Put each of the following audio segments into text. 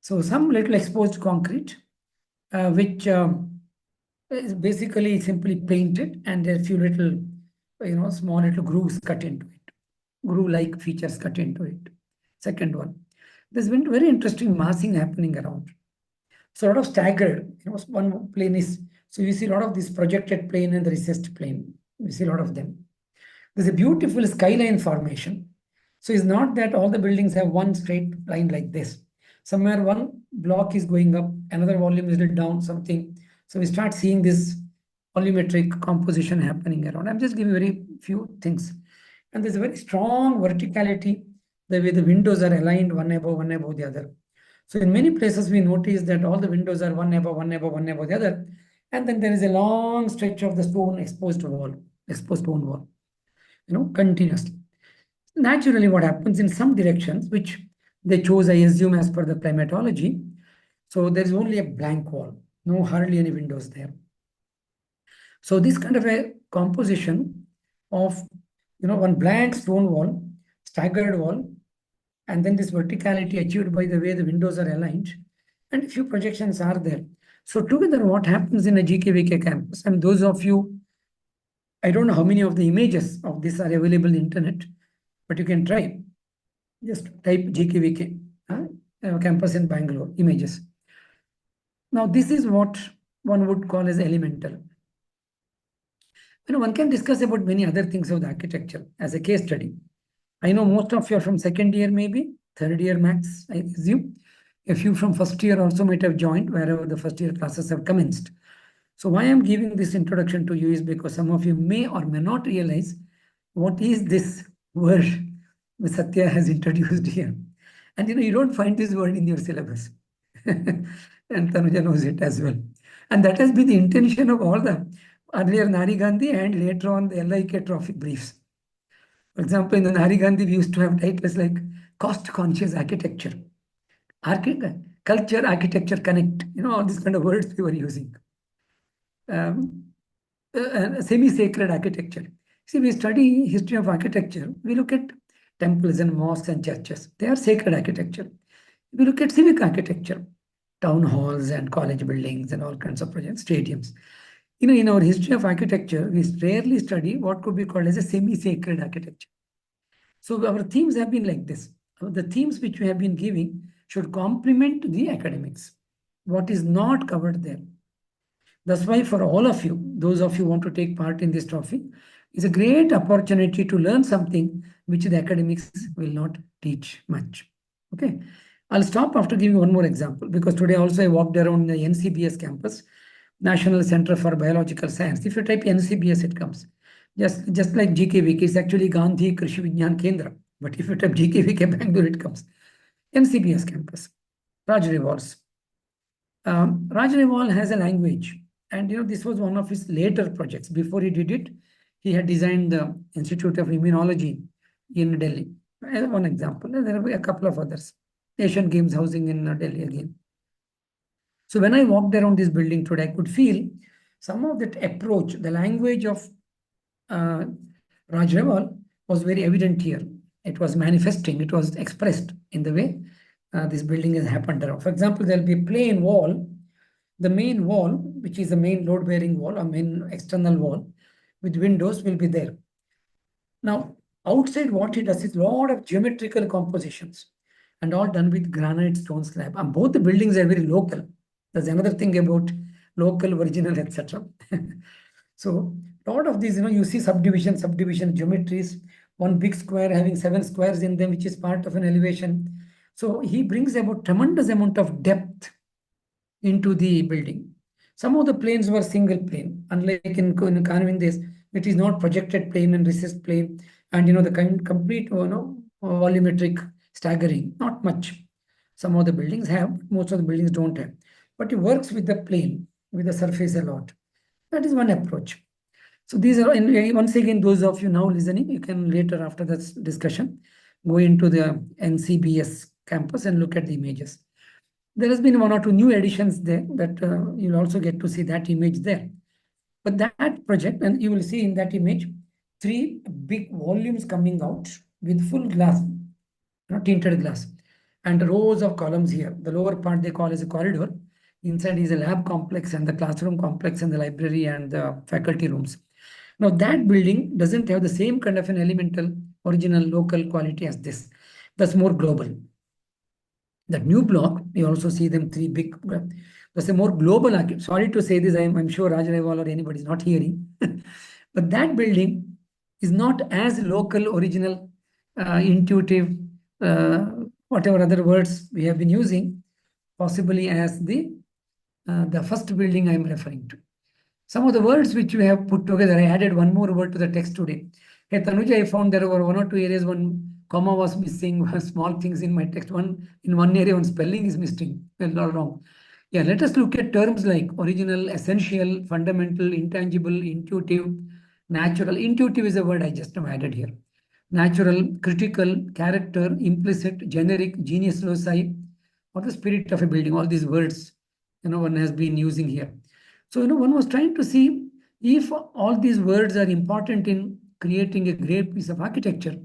So some little exposed concrete, which is basically simply painted, and there are a few little, small little grooves cut into it, groove-like features cut into it. Second one, there's been very interesting massing happening around. So a lot of staggered, one plane is, so you see a lot of this projected plane and the recessed plane. We see a lot of them. There's a beautiful skyline formation. So it's not that all the buildings have one straight line like this. Somewhere one block is going up, another volume is down, something. So we start seeing this volumetric composition happening around. I'm just giving very few things. And there's a very strong verticality, the way the windows are aligned one above the other. So in many places, we notice that all the windows are one above the other. And then there is a long stretch of the exposed stone wall, continuously. Naturally, what happens in some directions, which they chose, I assume, as per the climatology, so there is only a blank wall, hardly any windows there. So this kind of a composition of, one blank stone wall, staggered wall, and then this verticality achieved by the way the windows are aligned, and a few projections are there. So together, what happens in a GKVK campus, and those of you, I don't know how many of the images of this are available on the internet, but you can try. Just type GKVK, campus in Bangalore, images. Now, this is what one would call as elemental. One can discuss about many other things of the architecture as a case study. I know most of you are from second year, maybe third year max, I assume. A few from first year also might have joined wherever the first year classes have commenced. So why I'm giving this introduction to you is because some of you may or may not realize what is this word which Sathya has introduced here. And you don't find this word in your syllabus. And Tanuja knows it as well. And that has been the intention of all the earlier Nari Gandhi and later on the LIK trophy briefs. For example, in the Nari Gandhi, we used to have titles like cost-conscious architecture, culture, architecture, connect, all these kind of words we were using. Semi-sacred architecture. See, we study history of architecture. We look at temples and mosques and churches. They are sacred architecture. We look at civic architecture, town halls and college buildings and all kinds of projects, stadiums. In our history of architecture, we rarely study what could be called as a semi-sacred architecture. So our themes have been like this. The themes which we have been giving should complement the academics. What is not covered there. That's why for all of you, those of you who want to take part in this trophy, is a great opportunity to learn something which the academics will not teach much. Okay. I'll stop after giving one more example, because today also I walked around the NCBS campus, National Center for Biological Science. If you type NCBS, it comes. Just like GKVK, it's actually Gandhi Krishi Vigyan Kendra. But if you type GKVK Bangalore, it comes. NCBS campus, Rajri Walls. Rajri Wall has a language. And this was one of his later projects. Before he did it, he had designed the Institute of Immunology in Delhi. As one example. There will be a couple of others. Asian Games housing in Delhi again. So when I walked around this building today, I could feel some of that approach, the language of Rajreval was very evident here. It was manifesting, it was expressed in the way this building has happened around. For example, there'll be a plain wall. The main wall, which is the main load-bearing wall, a main external wall with windows will be there. Now, outside what he does is a lot of geometrical compositions and all done with granite stone slab. And both the buildings are very local. There's another thing about local, original, etc. So a lot of these, you see subdivision geometries, one big square having 7 squares in them, which is part of an elevation. So he brings about tremendous amount of depth into the building. Some of the planes were single plane, unlike in Kahn, it is not projected plane and recessed plane, and the complete volumetric staggering, not much. Some of the buildings have, most of the buildings don't have. But it works with the plane, with the surface a lot. That is one approach. So these are, once again, those of you now listening, you can later after this discussion, go into the NCBS campus and look at the images. There has been 1 or 2 new additions there that you'll also get to see that image there. But that project, and you will see in that image, 3 big volumes coming out with full glass, tinted glass. and rows of columns here. The lower part they call as a corridor. Inside is a lab complex and the classroom complex and the library and the faculty rooms. Now that building doesn't have the same kind of an elemental, original, local quality as this. That's more global. That new block, you also see them three big, that's a more global architecture. Sorry to say this, I'm sure Raj Raiwal or anybody is not hearing. But that building is not as local, original, intuitive, whatever other words we have been using, possibly as the first building I'm referring to. Some of the words which we have put together, I added one more word to the text today. Hey, Tanuja, I found there were one or two areas, one comma was missing, small things in my text. In one area, one spelling is missing. Well, not wrong. Yeah, let us look at terms like original, essential, fundamental, intangible, intuitive, natural. Intuitive is a word I just have added here. Natural, critical, character, implicit, generic, genius loci, or the spirit of a building. All these words, one has been using here. So, one was trying to see if all these words are important in creating a great piece of architecture,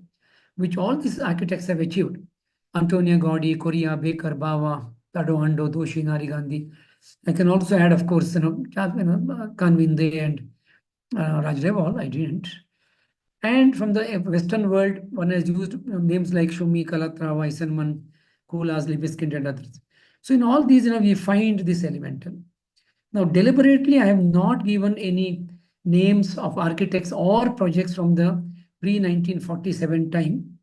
which all these architects have achieved. Antonio Gaudi, Correa, Baker, Bava, Tado Ando, Doshi, Nari Gandhi. I can also add, of course, Kahn and Raj Raiwal. I didn't. And from the Western world, one has used names like Shumi, Kalatra, Weissenman, Koolhaas, Libeskind, and others. So in all these, we find this elemental. Now, deliberately, I have not given any names of architects or projects from the pre-1947 time,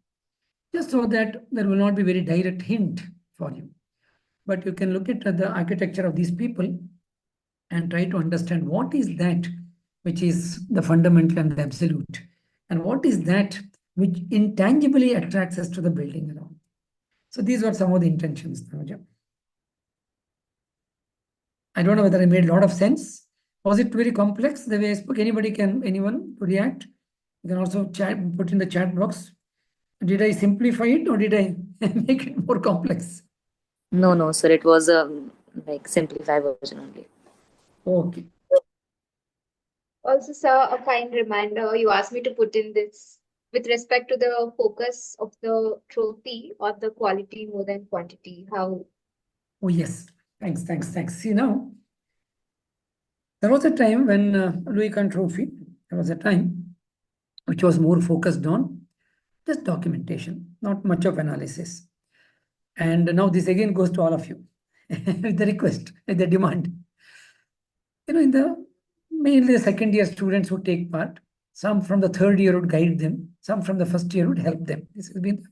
just so that there will not be very direct hint for you. But you can look at the architecture of these people and try to understand what is that which is the fundamental and the absolute, and what is that which intangibly attracts us to the building around. So these were some of the intentions, Tanuja. I don't know whether I made a lot of sense. Was it very complex the way I spoke? Anyone to react? You can also put in the chat box. Did I simplify it or did I make it more complex? No, sir. It was a like simplified version only. Okay. Also, sir, a kind reminder, you asked me to put in this with respect to the focus of the trophy or the quality more than quantity. How? Oh, yes. Thanks. See, now, there was a time when Louis Kahn Trophy, there was a time which was more focused on just documentation, not much of analysis. And now this again goes to all of you with the request, with the demand. In the mainly the second year students who take part, some from the third year would guide them, some from the first year would help them. This has been the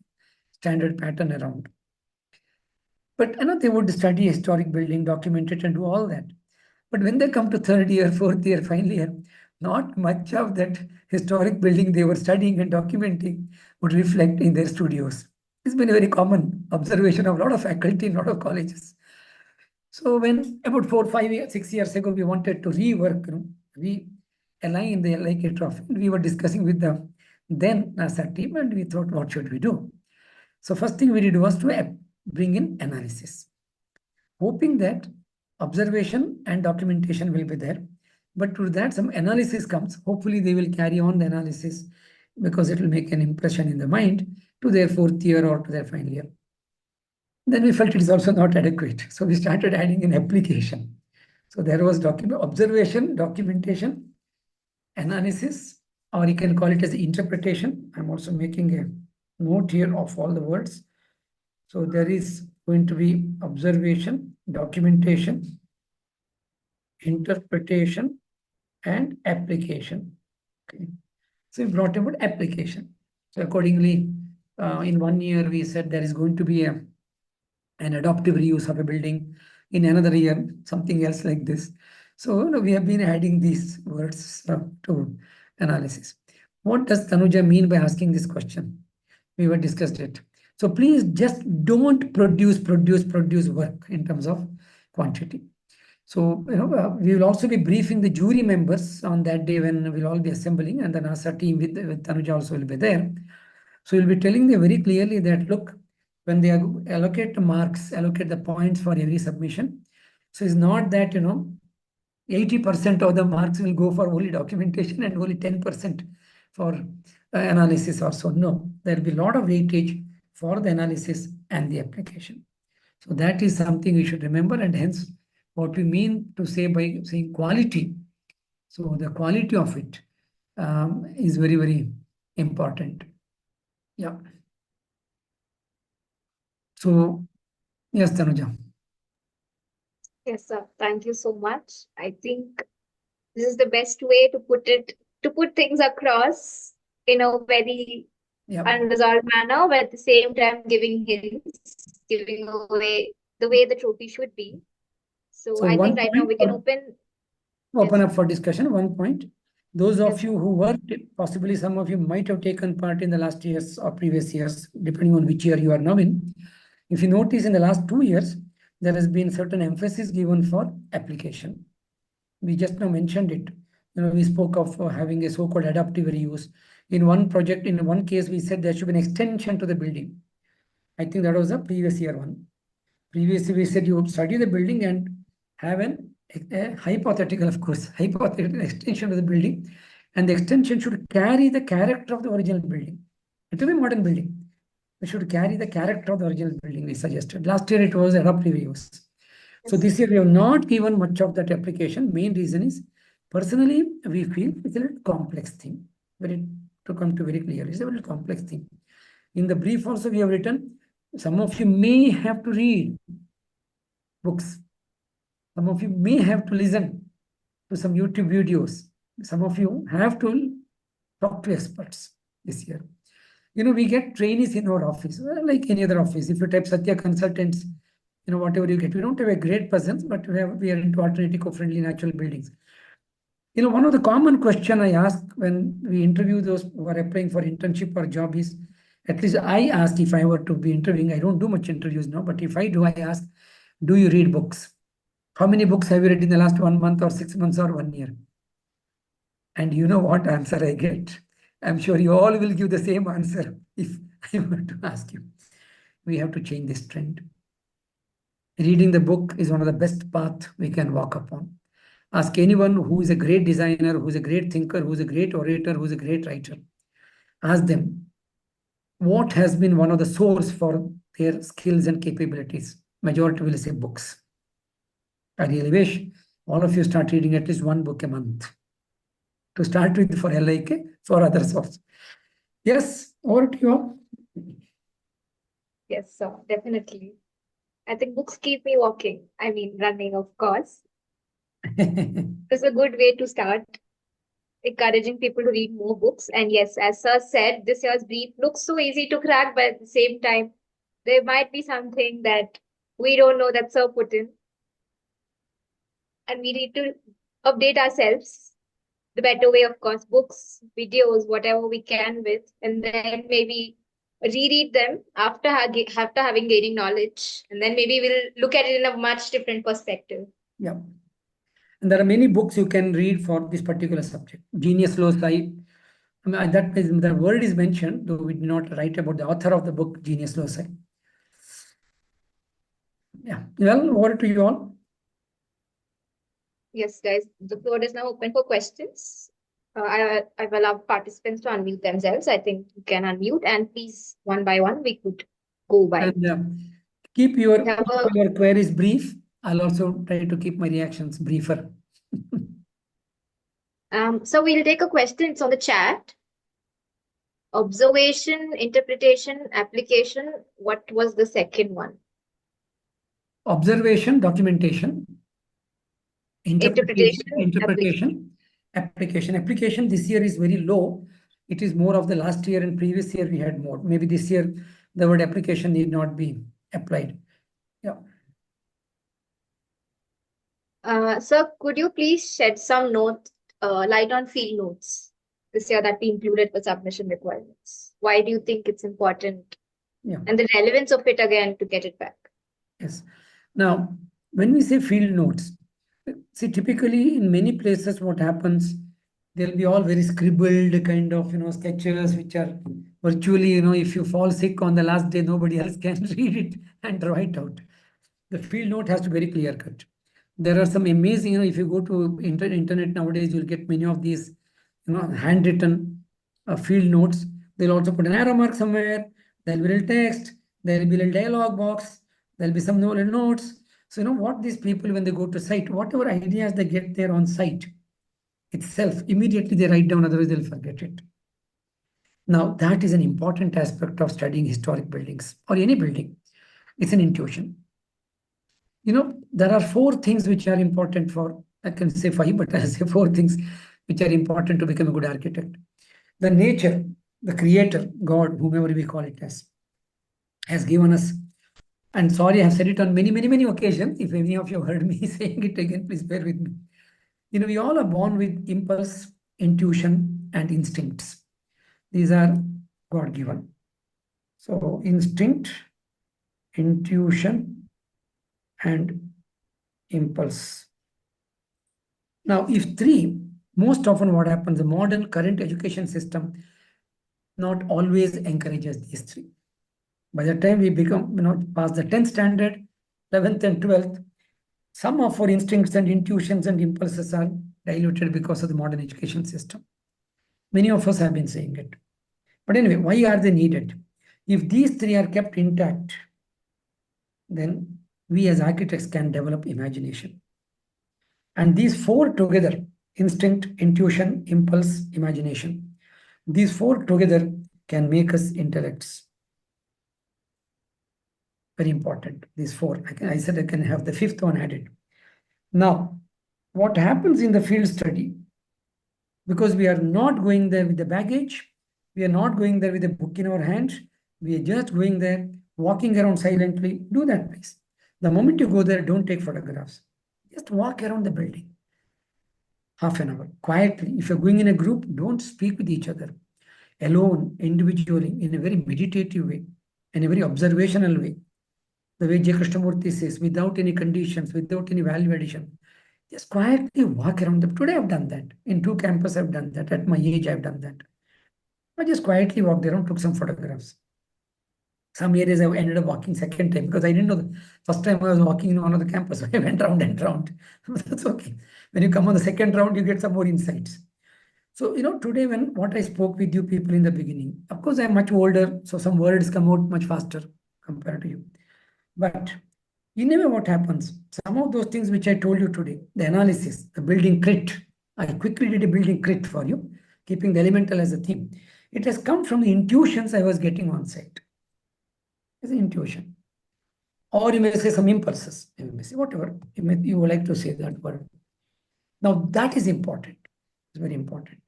standard pattern around. But they would study historic building, document it, and do all that. But when they come to third year, fourth year, final year, not much of that historic building they were studying and documenting would reflect in their studios. It's been a very common observation of a lot of faculty in a lot of colleges. So when about 4, 5, 6 years ago, we wanted to rework, realign the LIK trophy, we were discussing with the then NASA team, and we thought, what should we do? So first thing we did was to bring in analysis, hoping that observation and documentation will be there. But to that, some analysis comes. Hopefully, they will carry on the analysis because it will make an impression in the mind to their fourth year or to their final year. Then we felt it is also not adequate. So we started adding an application. So there was observation, documentation, analysis, or you can call it as interpretation. I'm also making a note here of all the words. So there is going to be observation, documentation, interpretation, and application. Okay. So we brought about application. So accordingly, in 1 year, we said there is going to be an adaptive reuse of a building. In another year, something else like this. So we have been adding these words to analysis. What does Tanuja mean by asking this question? We were discussed it. So please just don't produce work in terms of quantity. So, we will also be briefing the jury members on that day when we'll all be assembling, and the NASA team with Tanuja also will be there. So you'll be telling them very clearly that, look, when they allocate the marks, allocate the points for every submission. So it's not that, 80% of the marks will go for only documentation and only 10% for analysis or so. No, there will be a lot of weightage for the analysis and the application. So that is something we should remember, and hence what we mean to say by saying quality. So the quality of it is very, very important. Yeah. So, yes, Tanuja. Yes, sir. Thank you so much. I think this is the best way to put things across in a very Yeah. unresolved manner, but at the same time giving hints, giving away the way the trophy should be. So I one think right now we can open Yes. up for discussion. One point. Those of Yes, you sir. who worked, possibly some of you might have taken part in the last years or previous years, depending on which year you are now in. If you notice in the last 2 years, there has been certain emphasis given for application. We just now mentioned it. We spoke of having a so-called adaptive reuse. In one project, in one case, we said there should be an extension to the building. I think that was the previous year one. Previously, we said you would study the building and have a hypothetical, of course, hypothetical extension of the building. And the extension should carry the character of the original building. It will be a modern building. It should carry the character of the original building, we suggested. Last year, it was adaptive reuse. So Yes. this year, we have not given much of that application. Main reason is, personally, we feel it's a little complex thing. To come to very clear, it's a little complex thing. In the brief also, we have written, some of you may have to read books. Some of you may have to listen to some YouTube videos. Some of you have to talk to experts this year. We get trainees in our office, like any other office. If you type Sathya Consultants, whatever you get. We don't have a great presence, but we are into alternate eco-friendly natural buildings. One of the common question I ask when we interview those who are applying for internship or job is, at least I ask if I were to be interviewing, I don't do much interviews now, but if I do, I ask, do you read books? How many books have you read in the last 1 month or 6 months or 1 year? And you know what answer I get? I'm sure you all will give the same answer if I were to ask you. We have to change this trend. Reading the book is one of the best paths we can walk upon. Ask anyone who is a great designer, who is a great thinker, who is a great orator, who is a great writer. Ask them, what has been one of the source for their skills and capabilities? Majority will say books. I really wish all of you start reading at least one book a month. To start with for LIK, for others also. Yes, over to you all. Yes, sir. Definitely. I think books keep me walking. I mean, running, of course. It's a good way to start encouraging people to read more books. And yes, as sir said, this year's brief looks so easy to crack, but at the same time, there might be something that we don't know that sir put in. And we need to update ourselves. The better way, of course, books, videos, whatever we can with, and then maybe reread them after having gaining knowledge, and then maybe we'll look at it in a much different perspective. Yeah. And there are many books you can read for this particular subject. Genius Loci. I mean, that is, the word is mentioned, though we did not write about the author of the book, Genius Loci. Yeah. Well, over to you all. Yes, guys, the floor is now open for questions. I will allow participants to unmute themselves. I think you can unmute, and please, one by one, we could go by. And keep your queries brief. I'll also try to keep my reactions briefer. So we'll take a question. It's on the chat. Observation, interpretation, application. What was the second one? Observation, documentation. Interpretation, application. Application this year is very low. It is more of the last year, and previous year we had more. Maybe this year the word application need not be applied. Yeah. Sir, could you please shed some light on field notes this year that we included for submission requirements? Why do you think it's important? Yeah. And the relevance of it again to get it back. Yes. Now, when we say field notes, see, typically in many places what happens, there'll be all very scribbled kind of, sketches which are virtually, if you fall sick on the last day, nobody else can read it and write out. The field note has to be very clear cut. There are some amazing, if you go to internet nowadays, you'll get many of these, handwritten field notes. They'll also put an arrow mark somewhere. there'll be little text, there'll be little dialogue box, there'll be some little notes. So, what these people, when they go to site, whatever ideas they get there on site itself, immediately they write down, otherwise they'll forget it. Now, that is an important aspect of studying historic buildings or any building. It's an intuition. There are 4 things which are important for, I can say 5, but I'll say 4 things which are important to become a good architect. The nature, the creator, God, whomever we call it as, has given us, and sorry, I've said it on many, many, many occasions. If any of you heard me saying it again, please bear with me. We all are born with impulse, intuition, and instincts. These are God-given. So instinct, intuition, and impulse. Now, if 3, most often what happens, the modern current education system not always encourages these 3. By the time we become, past the 10th standard, 11th and 12th, some of our instincts and intuitions and impulses are diluted because of the modern education system. Many of us have been saying it. But anyway, why are they needed? If these 3 are kept intact, then we as architects can develop imagination. And these 4 together, instinct, intuition, impulse, imagination, these 4 together can make us intellects. Very important, these 4. I said I can have the 5th one added. Now, what happens in the field study, because we are not going there with the baggage, we are not going there with a book in our hand, we are just going there, walking around silently. Do that, please. The moment you go there, don't take photographs. Just walk around the building. Half an hour, quietly. If you're going in a group, don't speak with each other. Alone, individually, in a very meditative way, in a very observational way. The way J. Krishnamurti says, without any conditions, without any value addition. Just quietly walk around them. Today I've done that. In 2 campuses I've done that. At my age, I've done that. I just quietly walked around, took some photographs. Some areas I ended up walking second time because I didn't know the first time I was walking in one of the campus. I went round and round. That's okay. When you come on the second round, you get some more insights. So, today what I spoke with you people in the beginning, of course, I'm much older, so some words come out much faster compared to you. But in a way, what happens? Some of those things which I told you today, the analysis, the building crit, I quickly did a building crit for you, keeping the elemental as a theme. It has come from the intuitions I was getting on site. It's an intuition. Or you may say some impulses. You may say whatever. You would like to say that word. Now, that is important. It's very important.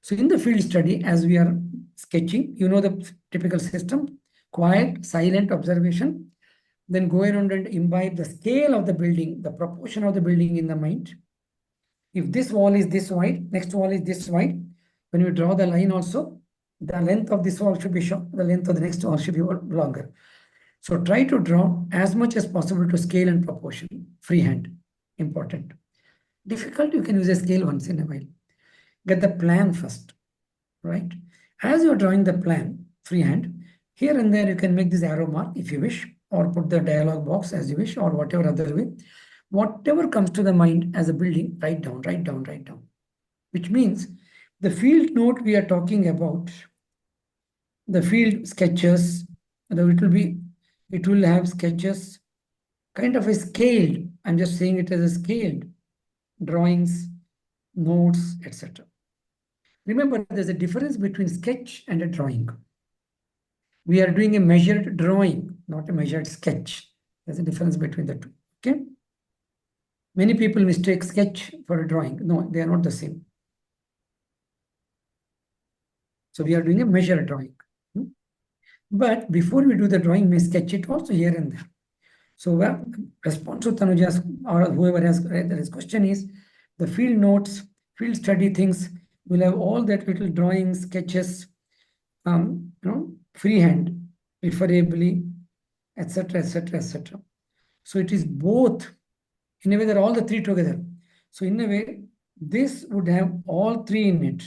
So in the field study, as we are sketching, the typical system, quiet, silent observation, then go around and imbibe the scale of the building, the proportion of the building in the mind. If this wall is this wide, next wall is this wide, when you draw the line also, the length of this wall should be short, the length of the next wall should be longer. So try to draw as much as possible to scale and proportion, freehand, important. Difficult, you can use a scale once in a while. Get the plan first, right? As you're drawing the plan, freehand, here and there you can make this arrow mark if you wish, or put the dialog box as you wish, or whatever other way. Whatever comes to the mind as a building, write down, write down, write down. Which means the field note we are talking about, the field sketches, it will have sketches, kind of a scaled, I'm just saying it as a scaled, drawings, notes, etc. Remember, there's a difference between sketch and a drawing. We are doing a measured drawing, not a measured sketch. There's a difference between the two, okay? Many people mistake sketch for a drawing. No, they are not the same. So we are doing a measured drawing. But before we do the drawing, we sketch it also here and there. So response to Tanuja's or whoever has read this question is, the field notes, field study things will have all that little drawings, sketches, freehand, preferably, etc., etc., etc. So it is both. In a way, they're all the 3 together. So in a way, this would have all 3 in it.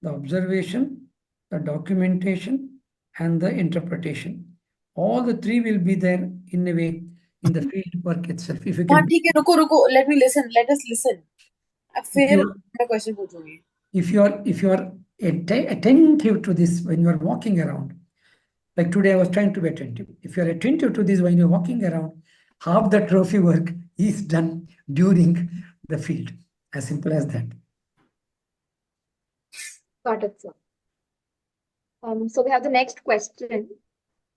The observation, the documentation, and the interpretation. All the 3 will be there in a way in the field work itself. If you can. रुको, let me listen. Let us listen. फिर question पूछूंगी. If you are attentive to this when you are walking around, Like today, I was trying to be attentive. If you're attentive to this when you're walking around, half the trophy work is done during the field. As simple as that. Got it, sir. So we have the next question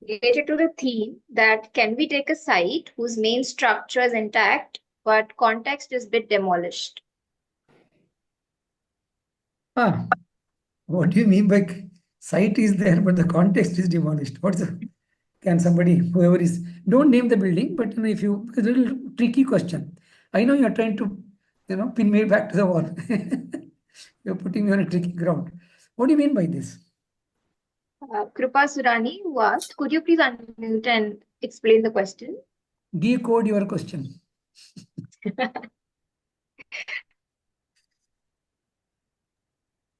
related to the theme that can we take a site whose main structure is intact but context is bit demolished? What do you mean by site is there, but the context is demolished? Can somebody, whoever is, don't name the building, but if you, it's a little tricky question. I know you're trying to, pin me back to the wall. You're putting me on a tricky ground. What do you mean by this? Krupa Surani, who asked, could you please unmute and explain the question? Decode your question.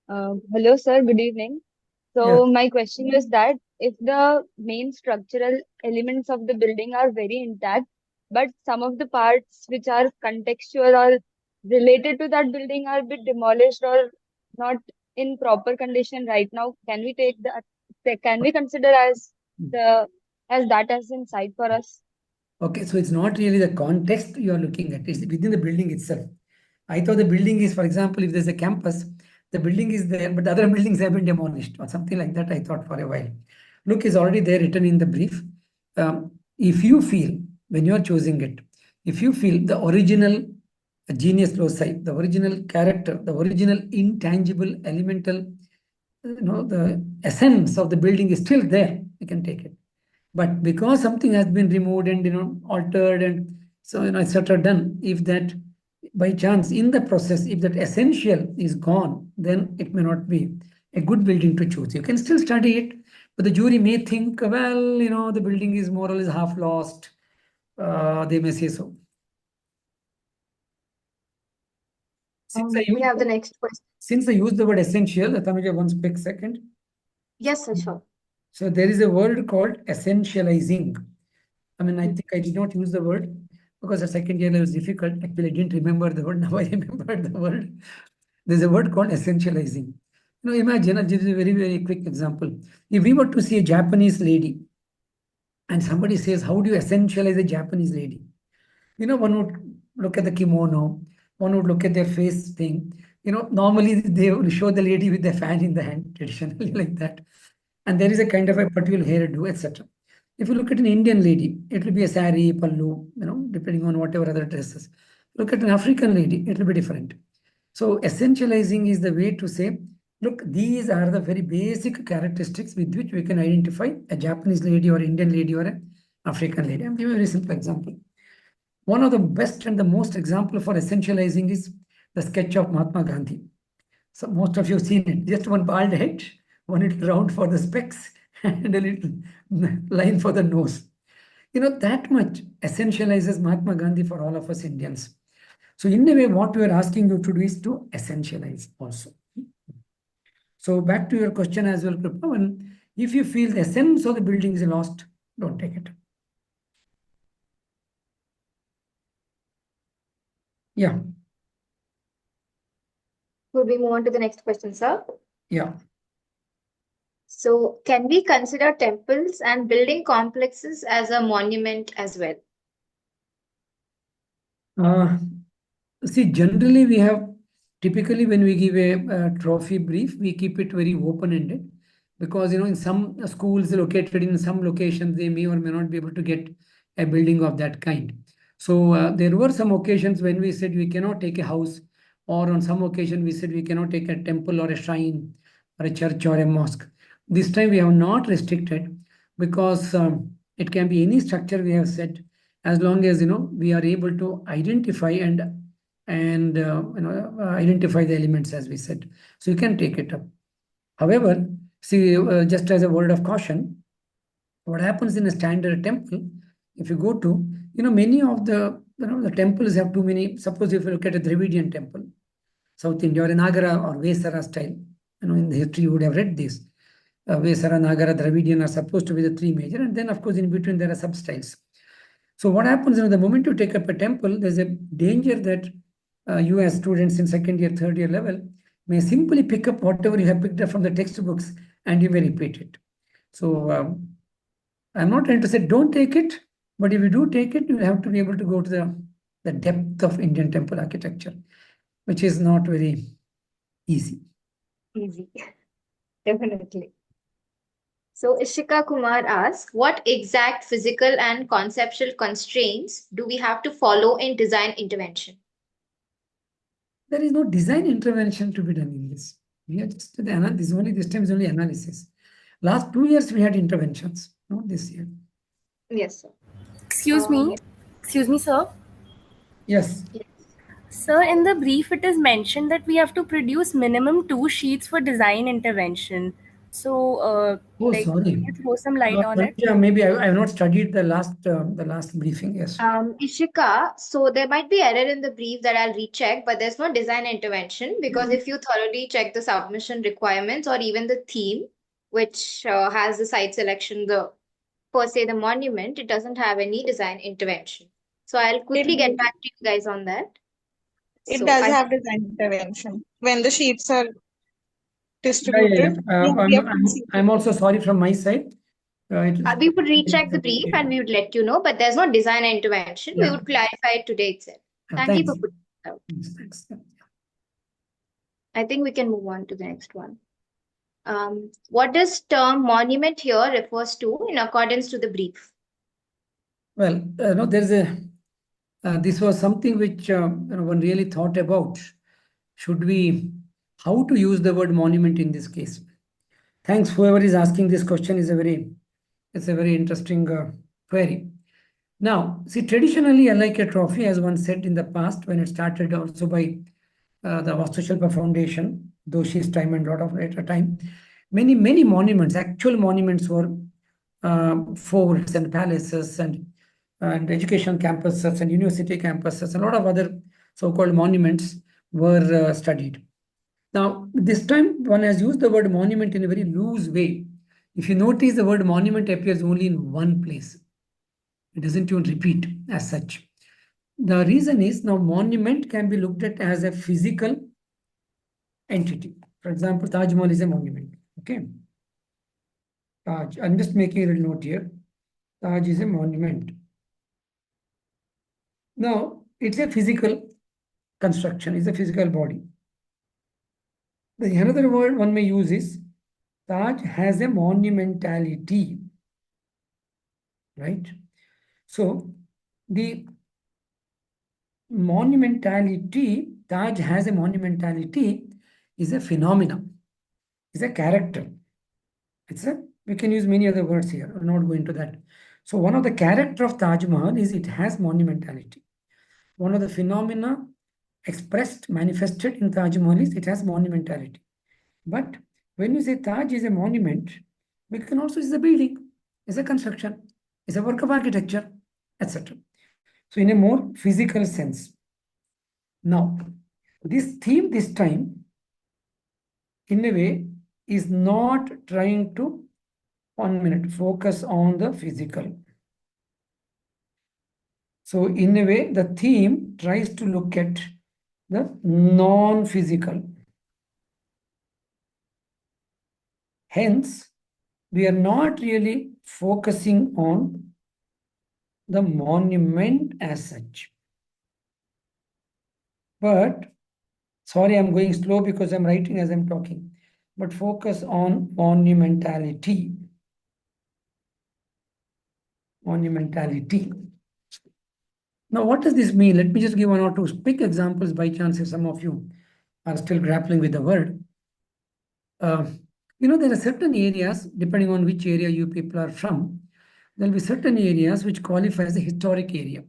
Hello, sir. Good evening. So my question is that if the main structural elements of the building are very intact, but some of the parts which are contextual or related to that building are a bit demolished or not in proper condition right now, can we take that? Can we consider as that as insight for us? Okay, so it's not really the context you are looking at, it's within the building itself. I thought the building is, for example, if there's a campus, the building is there, but the other buildings have been demolished or something like that, I thought for a while. Look, is already there written in the brief. If you feel, when you are choosing it, if you feel the original genius loci, the original character, the original intangible, elemental, the essence of the building is still there, you can take it. But because something has been removed and altered and so etc. done, if that by chance in the process, if that essential is gone, then it may not be a good building to choose. You can still study it, but the jury may think, well, the building is more or less half lost. They may say so. We have the next question. Since I used the word essential, Tanuja, one quick second. Yes, sir, sure. So there is a word called essentializing. I mean, I think I did not use the word because the second year it was difficult. Actually, I didn't remember the word. Now I remembered the word. There's a word called essentializing. Imagine, I'll give you a very, very quick example. If we were to see a Japanese lady and somebody says, how do you essentialize a Japanese lady? One would look at the kimono, one would look at their face thing. Normally they will show the lady with the fan in the hand, traditionally like that. And there is a kind of a particular hairdo, etc. If you look at an Indian lady, it will be a sari, pallu, depending on whatever other dresses. Look at an African lady, it will be different. So essentializing is the way to say, look, these are the very basic characteristics with which we can identify a Japanese lady or Indian lady or an African lady. I'm giving a very simple example. One of the best and the most example for essentializing is the sketch of Mahatma Gandhi. So most of you have seen it. Just one bald head, one little round for the specs, and a little line for the nose. That much essentializes Mahatma Gandhi for all of us Indians. So in a way, what we are asking you to do is to essentialize also. So back to your question as well, Kripa. If you feel the essence of the building is lost, don't take it. Yeah. Would we move on to the next question, sir? Yeah. So can we consider temples and building complexes as a monument as well? See, generally we have, typically when we give a trophy brief, we keep it very open-ended because, in some schools located in some locations, they may or may not be able to get a building of that kind. So there were some occasions when we said we cannot take a house, or on some occasion we said we cannot take a temple or a shrine or a church or a mosque. This time we have not restricted because it can be any structure, we have said, as long as we are able to identify and identify the elements, as we said. So you can take it up. However, see, just as a word of caution, what happens in a standard temple, if you go to, many of the temples have too many. Suppose if you look at a Dravidian temple, South India, or a Nagara or Vesara style, in the history you would have read this. Vesara, Nagara, Dravidian are supposed to be the three major, and then of course in between there are sub-styles. So what happens, the moment you take up a temple, there's a danger that you as students in second year, third year level may simply pick up whatever you have picked up from the textbooks and you may repeat it. So I'm not trying to say don't take it, but if you do take it, you have to be able to go to the depth of Indian temple architecture, which is not very easy. Easy. Definitely. So Ishika Kumar asks, what exact physical and conceptual constraints do we have to follow in design intervention? There is no design intervention to be done in this. We are just this time is only analysis. Last 2 years we had interventions, not this year. Yes, sir. Excuse me, sir. Yes. Sir, in the brief, it is mentioned that we have to produce minimum 2 sheets for design intervention. So, Oh, like, sorry. can you throw some light on it? Yeah, maybe I have not studied the last briefing. Yes. Ishika, so there might be error in the brief that I'll recheck, but there's no design intervention because if you thoroughly check the submission requirements or even the theme, which has the site selection, the per se the monument, it doesn't have any design intervention. So I'll quickly get back to you guys on that. It So does have design intervention. When the sheets are distributed, I'm also sorry from my side. we would recheck the brief and we would let you know, but there's no design intervention. We would clarify it today itself. Thank you for putting it out. Thanks. I think we can move on to the next one. What does term monument here refers to in accordance to the brief? Well, no, there's this was something which one really thought about. How to use the word monument in this case? Thanks, whoever is asking this question it's a very interesting query. Now, see, traditionally, LIK trophy, as one said in the past, when it started also by the Vastushilpa Foundation, Doshi's time and a lot of later time, many monuments, actual monuments were forts and palaces and education campuses and university campuses, a lot of other so-called monuments were studied. Now, this time one has used the word monument in a very loose way. If you notice, the word monument appears only in one place. It doesn't even repeat as such. The reason is now monument can be looked at as a physical entity. For example, Taj Mahal is a monument. Okay. Taj, I'm just making a little note here. Taj is a monument. Now, it's a physical construction, it's a physical body. The another word one may use is Taj has a monumentality, right? So the monumentality, Taj has a monumentality, is a phenomenon, is a character. We can use many other words here. I'm not going to that. So one of the character of Taj Mahal is it has monumentality. One of the phenomena expressed, manifested in Taj Mahal is it has monumentality. But when you say Taj is a monument, we can also use a building, is a construction, is a work of architecture, etc. So in a more physical sense. Now, this theme this time, in a way, is not trying to, focus on the physical. So in a way, the theme tries to look at the non-physical. Hence, we are not really focusing on the monument as such. But, sorry, I'm going slow because I'm writing as I'm talking. But focus on monumentality. Monumentality. Now, what does this mean? Let me just give one or two quick examples by chance if some of you are still grappling with the word. There are certain areas, depending on which area you people are from, there'll be certain areas which qualify as a historic area.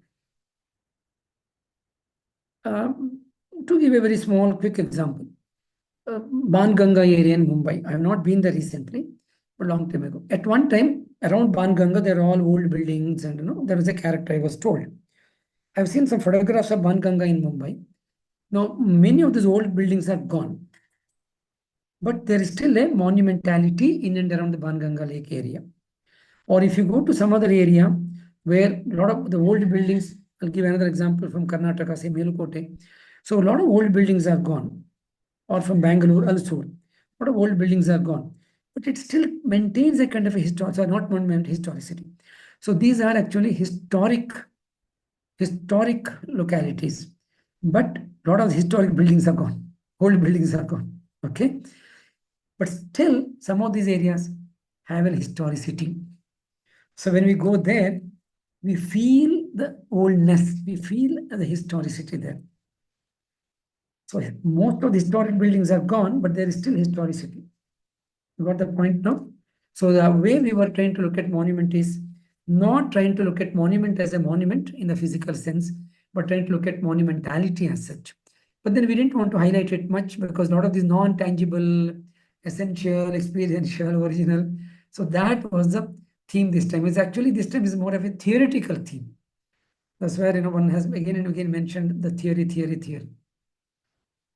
To give a very small, quick example, Banganga area in Mumbai. I have not been there recently, but a long time ago. At one time, around Banganga, there are all old buildings and, there was a character, I was told. I've seen some photographs of Banganga in Mumbai. Now, many of these old buildings are gone. But there is still a monumentality in and around the Banganga Lake area. Or if you go to some other area where a lot of the old buildings, I'll give another example from Karnataka, say Melukote. So a lot of old buildings are gone. Or from Bangalore, also. A lot of old buildings are gone. but it still maintains a kind of a not monument, historicity. So these are actually historic localities, but a lot of historic buildings are gone, old buildings are gone, okay? But still, some of these areas have a historicity. So when we go there, we feel the oldness, we feel the historicity there. So most of the historic buildings are gone, but there is still historicity. You got the point now? So the way we were trying to look at monument is not trying to look at monument as a monument in the physical sense, but trying to look at monumentality as such. But then we didn't want to highlight it much because a lot of these non-tangible, essential, experiential, original. So that was the theme this time. It's actually this time is more of a theoretical theme. That's where one has again and again mentioned the theory.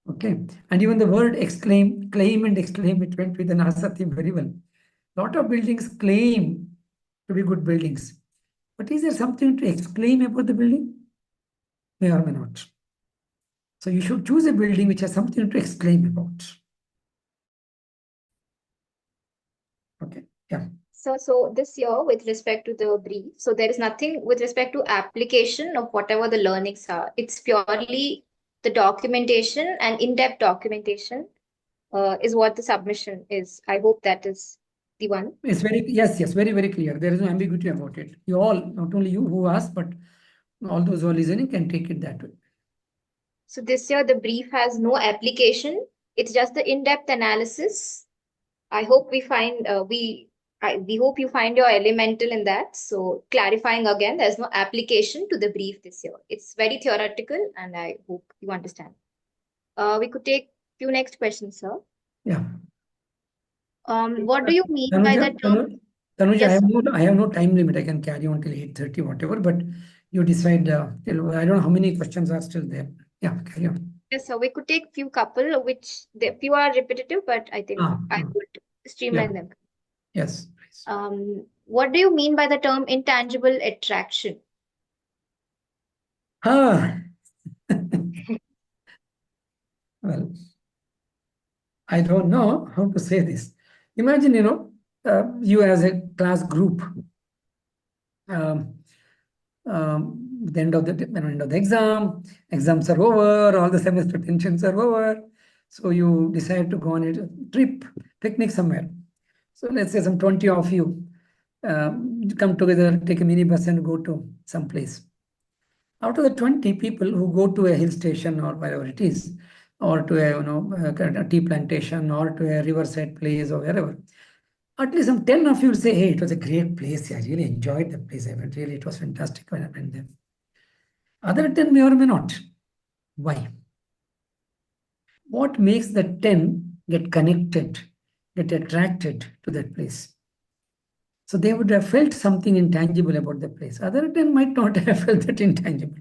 Okay, and even the word exclaim, claim and exclaim, it went with the NASA theme very well. Lot of buildings claim to be good buildings, but is there something to exclaim about the building? May or may not. So you should choose a building which has something to exclaim about. Okay, yeah. So this year, with respect to the brief, so there is nothing with respect to application of whatever the learnings are. It's purely the documentation and in-depth documentation is what the submission is. I hope that is the one. It's yes, very clear. There is no ambiguity about it. You all, not only you who asked, but all those who are listening can take it that way. So this year, the brief has no application. It's just the in-depth analysis. I hope we hope you find your elemental in that. So clarifying again, there's no application to the brief this year. It's very theoretical, and I hope you understand. We could take few next questions, sir. Yeah. What do you mean by the term? Tanuja, Yes, I have no time limit. I can carry on till 8:30, whatever, but you decide. I don't know how many questions are still there. Yeah, carry on. yes, sir. We could take few couple, which few are repetitive, but I think I would streamline them. Yes, please. What do you mean by the term intangible attraction? Well, I don't know how to say this. Imagine, you as a class group, the end of the exams are over, all the semester tensions are over. So you decide to go on a trip, picnic somewhere. So let's say some 20 of you come together, take a minibus and go to some place. Out of the 20 people who go to a hill station or wherever it is, or to a tea plantation, or to a riverside place or wherever, at least some 10 of you will say, hey, it was a great place. I really enjoyed the place. I went, really, it was fantastic when I went there. Other 10 may or may not. Why? What makes the 10 get connected, get attracted to that place? So they would have felt something intangible about the place. Other 10 might not have felt that intangible.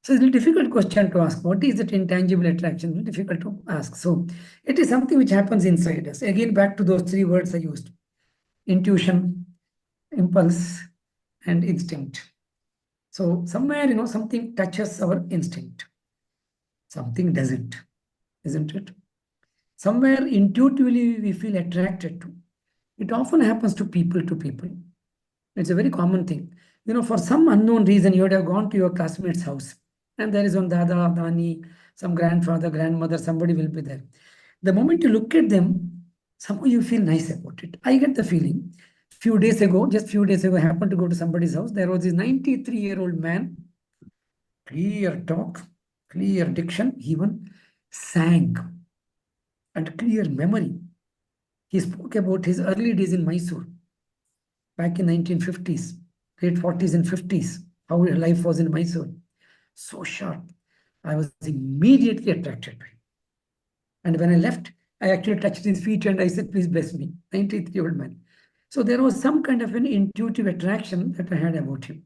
So it's a difficult question to ask. What is that intangible attraction? It's difficult to ask. So it is something which happens inside us. Again, back to those 3 words I used: intuition, impulse, and instinct. So somewhere, something touches our instinct. Something doesn't, isn't it? Somewhere intuitively we feel attracted to. It often happens to people. It's a very common thing. For some unknown reason, you would have gone to your classmate's house, and there is one dada, dani, some grandfather, grandmother, somebody will be there. The moment you look at them, somehow you feel nice about it. I get the feeling. Just few days ago, I happened to go to somebody's house. There was this 93-year-old man, clear talk, clear diction, even sang, and clear memory. He spoke about his early days in Mysore, back in 1950s, late 40s and 50s, how life was in Mysore. So sharp. I was immediately attracted to him. And when I left, I actually touched his feet and I said, please bless me, 93-year-old man. So there was some kind of an intuitive attraction that I had about him.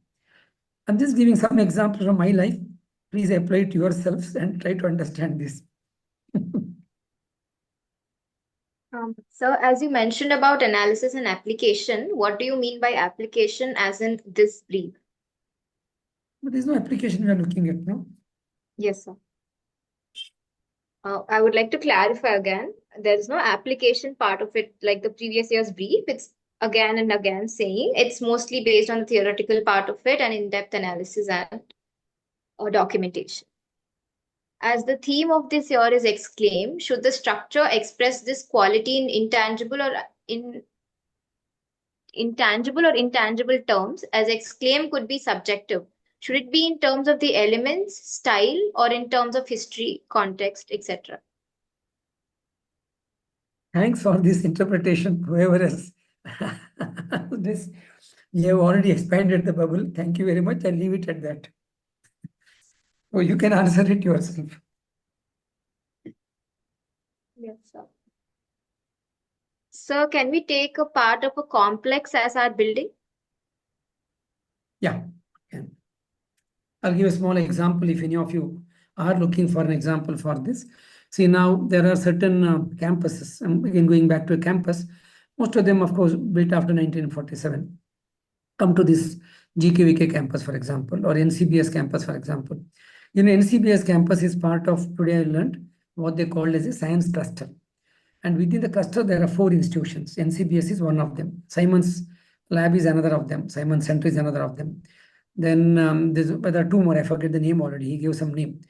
I'm just giving some examples from my life. Please apply it to yourselves and try to understand this. So as you mentioned about analysis and application, what do you mean by application as in this brief? But there's no application we are looking at, no? Yes, sir. I would like to clarify again. There is no application part of it like the previous year's brief. It's again and again saying it's mostly based on the theoretical part of it and in-depth analysis and documentation. As the theme of this year is exclaim, should the structure express this quality in intangible or intangible terms, as exclaim could be subjective? Should it be in terms of the elements, style, or in terms of history, context, etc.? Thanks for this interpretation, whoever has this. You have already expanded the bubble. Thank you very much. I'll leave it at that. Oh, you can answer it yourself. Yes, sir. Sir, can we take a part of a complex as our building? Yeah. Can. I'll give a small example if any of you are looking for an example for this. See, now there are certain campuses. Again, going back to a campus, most of them, of course, built after 1947. Come to this GKVK campus, for example, or NCBS campus, for example. NCBS campus is part of, today I learned, what they called as a science cluster. And within the cluster, there are 4 institutions. NCBS is one of them. Simon's Lab is another of them. Simon Center is another of them. Then there are 2 more. I forget the name already. He gave some name.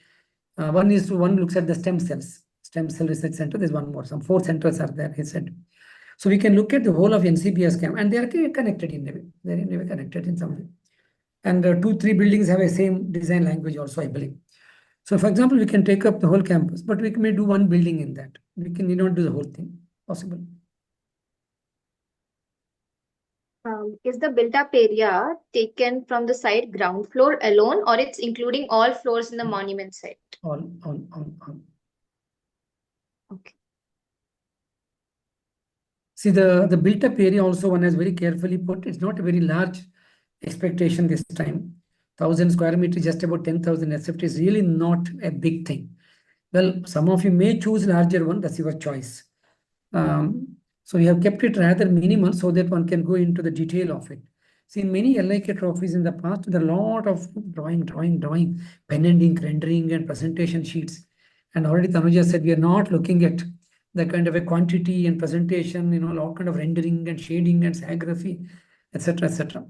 One looks at the stem cells. Stem cell research center. There's one more. Some 4 centers are there, he said. So we can look at the whole of NCBS camp, and they are connected in a way. They're in a way connected in some way. And 2-3 buildings have a same design language also, I believe. So for example, we can take up the whole campus, but we may do one building in that. We need not do the whole thing. Possible. Is the built-up area taken from the site ground floor alone, or it's including all floors in the monument site? All. Okay. See, the built-up area also one has very carefully put. It's not a very large expectation this time. 1,000 square meters, just about 10,000 SF is really not a big thing. Well, some of you may choose larger one. That's your choice. So we have kept it rather minimal so that one can go into the detail of it. See, in many LIK trophies in the past, there are a lot of drawing, pen and ink, rendering, and presentation sheets. And already Tanuja said we are not looking at the kind of a quantity and presentation, a lot kind of rendering and shading and scigraphy, etc., etc.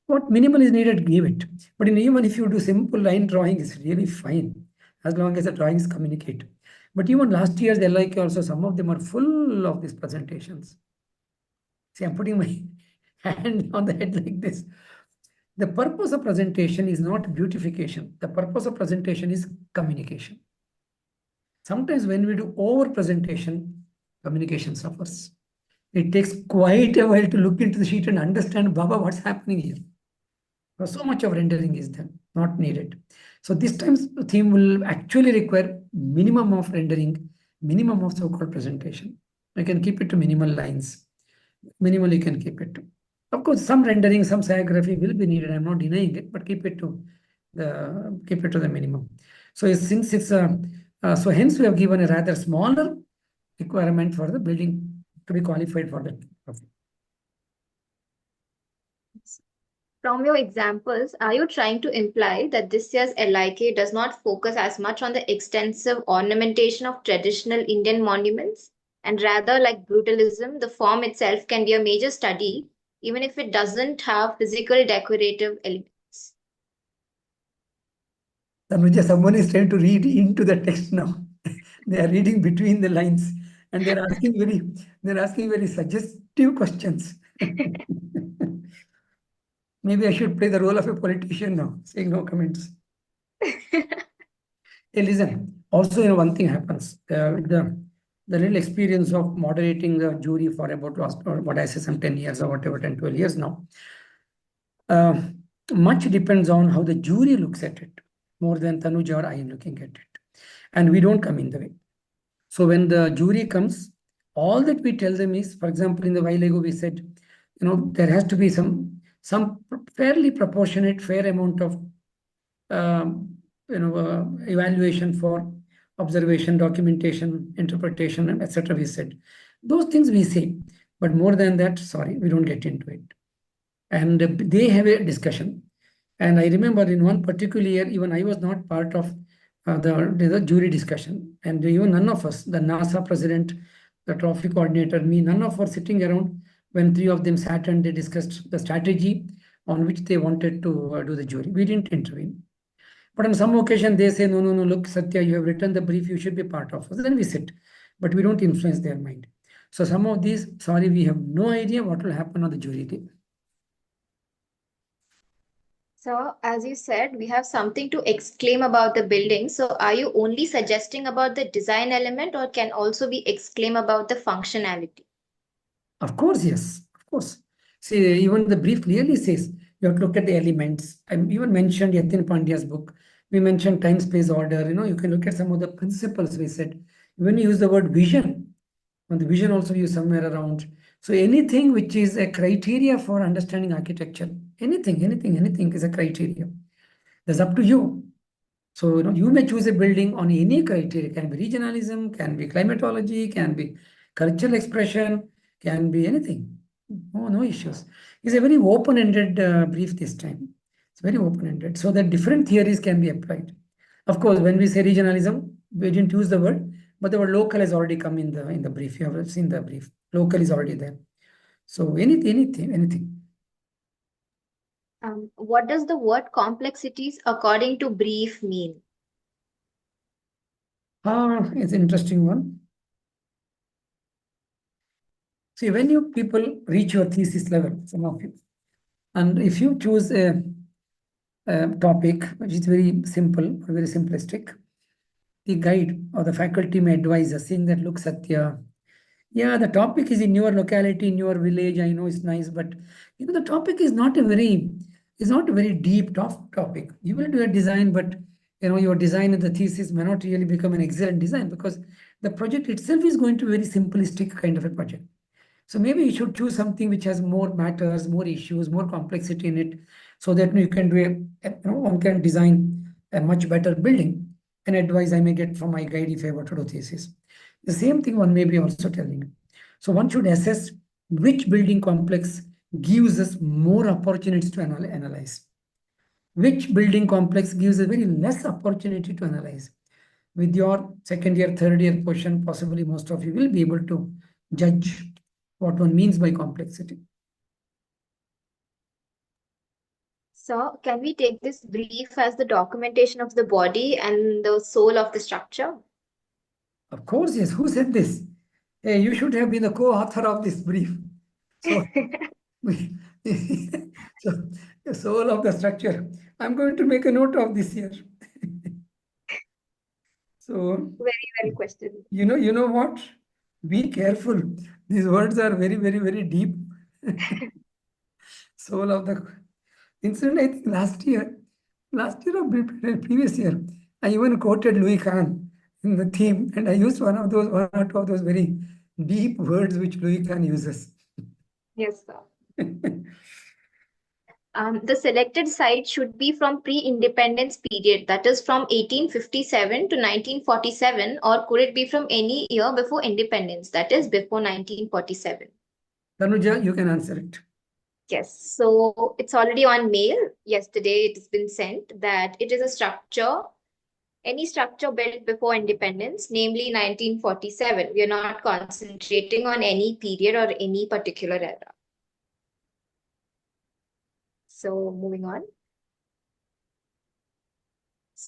What minimal is needed, give it. But even if you do simple line drawing, it's really fine as long as the drawings communicate. But even last year's LIK also, some of them are full of these presentations. See, I'm putting my hand on the head like this. The purpose of presentation is not beautification. The purpose of presentation is communication. Sometimes when we do over presentation, communication suffers. It takes quite a while to look into the sheet and understand, Baba, what's happening here. So much of rendering is done, not needed. So this time's theme will actually require minimum of rendering, minimum of so-called presentation. You can keep it to minimal lines. Minimal you can keep it to. Of course, some rendering, some scigraphy will be needed. I'm not denying it, but keep it to the minimum. So since it's so hence we have given a rather smaller requirement for the building to be qualified for that. From your examples, are you trying to imply that this year's LIK does not focus as much on the extensive ornamentation of traditional Indian monuments, and rather, like brutalism, the form itself can be a major study, even if it doesn't have physical decorative elements? Tanuja, someone is trying to read into the text now. They are reading between the lines, and they're asking very suggestive questions. Maybe I should play the role of a politician now, saying no comments. Hey, listen. Also, one thing happens. The little experience of moderating the jury for about what I say, some 10 years or whatever, 10, 12 years now. Much depends on how the jury looks at it, more than Tanuja or I am looking at it. And we don't come in the way. So when the jury comes, all that we tell them is, for example, in the while ago we said, there has to be some fairly proportionate, fair amount of evaluation for observation, documentation, interpretation, etc. We said those things we say, but more than that, sorry, we don't get into it. And they have a discussion. And I remember in one particular year, even I was not part of the jury discussion. And even none of us, the NASA president, the trophy coordinator, me, none of us sitting around when three of them sat and they discussed the strategy on which they wanted to do the jury. We didn't intervene. But on some occasion, they say, no, no, no, look, Satya, you have written the brief, you should be part of us. Then we sit, but we don't influence their mind. So some of these, sorry, we have no idea what will happen on the jury day. So, as you said, we have something to exclaim about the building. So, are you only suggesting about the design element or can also be exclaim about the functionality? Of course, yes, of course. See, even the brief clearly says you have to look at the elements. I even mentioned Yatin Pandya's book. We mentioned time space order. You can look at some of the principles we said. When you use the word vision, and the vision also you somewhere around. So anything which is a criteria for understanding architecture, anything is a criteria. That's up to you. So you may choose a building on any criteria. Can be regionalism, can be climatology, can be cultural expression, can be anything. No issues. It's a very open-ended brief this time. It's very open-ended, so that different theories can be applied. Of course, when we say regionalism, we didn't use the word, but the word local has already come in the brief. You have seen the brief. Local is already there. So anything. What does the word complexities according to brief mean? It's an interesting one. See, when you people reach your thesis level, some of you, and if you choose a topic which is very simple or very simplistic, the guide or the faculty may advise us saying that, look, Satya, yeah, the topic is in your locality, in your village. I know it's nice, but the topic is not a very deep topic. You will do a design, but your design and the thesis may not really become an excellent design because the project itself is going to be very simplistic kind of a project. So maybe you should choose something which has more matters, more issues, more complexity in it, so that you can do one can design a much better building. An advice I may get from my guide if I were to do thesis. The same thing one may be also telling you. So one should assess which building complex gives us more opportunities to analyze. Which building complex gives us very less opportunity to analyze. With your second year, third year portion, possibly most of you will be able to judge what one means by complexity. So, can we take this brief as the documentation of the body and the soul of the structure? Of course, yes. Who said this? Hey, you should have been the co-author of this brief. So, so the soul of the structure. I'm going to make a note of this here. So, Very well questioned. you know what? Be careful. These words are very, very, very deep. Soul of the incident, I think last year or previous year, I even quoted Louis Kahn in the theme, and I used one or two of those very deep words which Louis Kahn uses. Yes, sir. The selected site should be from pre-independence period, that is from 1857 to 1947, or could it be from any year before independence, that is before 1947? Tanuja, you can answer it. Yes, so it's already on mail. Yesterday it has been sent that it is a structure, any structure built before independence, namely 1947. We are not concentrating on any period or any particular era. So moving on.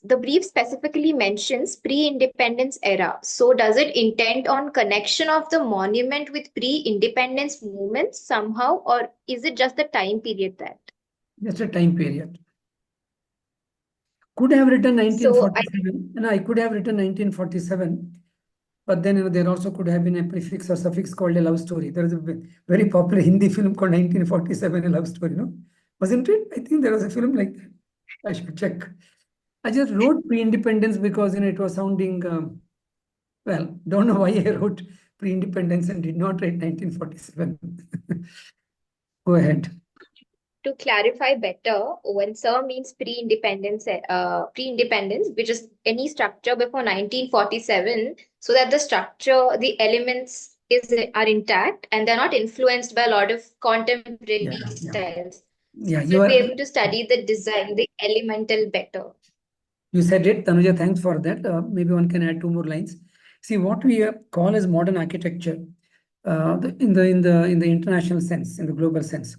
The brief specifically mentions pre-independence era. So does it intend on connection of the monument with pre-independence movements somehow, or is it just the time period that? Just a time period. Could have written 1947. I could have written 1947, but then there also could have been a prefix or suffix called a love story. There is a very popular Hindi film called 1947, a love story, no? Wasn't it? I think there was a film like that. I should check. I just wrote pre-independence because it was sounding well. Don't know why I wrote pre-independence and did not write 1947. Go ahead. To clarify better, when sir means pre-independence, which is any structure before 1947, so that the structure, the elements are intact and they're not influenced by a lot of contemporary styles. Yeah, You'll be able to study the design, the elemental better. You said it, Tanuja, thanks for that. Maybe one can add 2 more lines. See, what we call as modern architecture, in the international sense, in the global sense,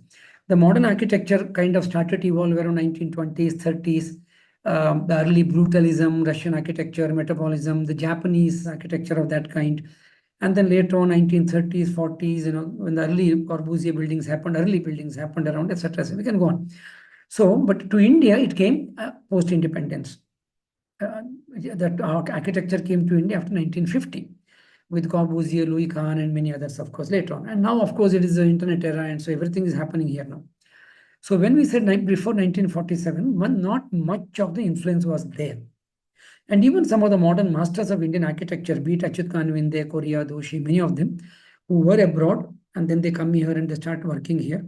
the modern architecture kind of started to evolve around 1920s, 30s. The early brutalism, Russian architecture, metabolism, the Japanese architecture of that kind. And then later on, 1930s, 40s, when the early Corbusier buildings happened, early buildings happened around, etc. So we can go on. So, but to India, it came post-independence. That architecture came to India after 1950 with Corbusier, Louis Kahn, and many others, of course, later on. And now, of course, it is the internet era, and so everything is happening here now. So when we said before 1947, not much of the influence was there. And even some of the modern masters of Indian architecture, be it Achyut Kanvinde, Korea, Doshi, many of them who were abroad, and then they come here and they start working here.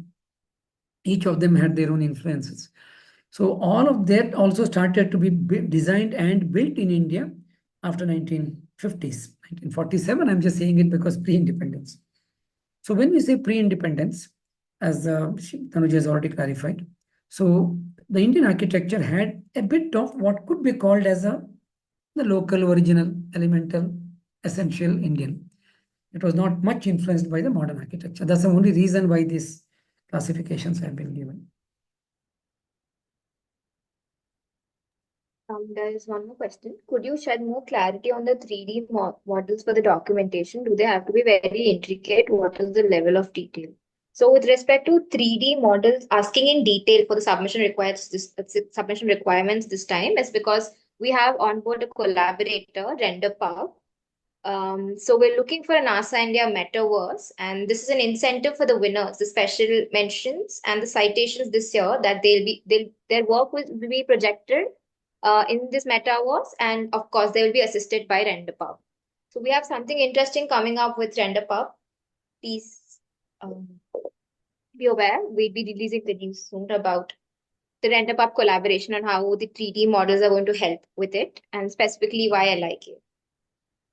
Each of them had their own influences. So all of that also started to be designed and built in India after 1950s. 1947, I'm just saying it because pre-independence. So when we say pre-independence, as Tanuja has already clarified, so the Indian architecture had a bit of what could be called as the local, original, elemental, essential Indian. It was not much influenced by the modern architecture. That's the only reason why these classifications have been given. There is one more question. Could you shed more clarity on the 3D models for the documentation? Do they have to be very intricate? What is the level of detail? So with respect to 3D models, asking in detail for the submission requirements this time is because we have on board a collaborator, RenderPub. So we're looking for a NASA India Metaverse, and this is an incentive for the winners, the special mentions and the citations this year that their work will be projected in this metaverse, and of course they will be assisted by RenderPub. So we have something interesting coming up with RenderPub. Please be aware. We'll be releasing the news soon about the RenderPub collaboration and how the 3D models are going to help with it, and specifically why I like it.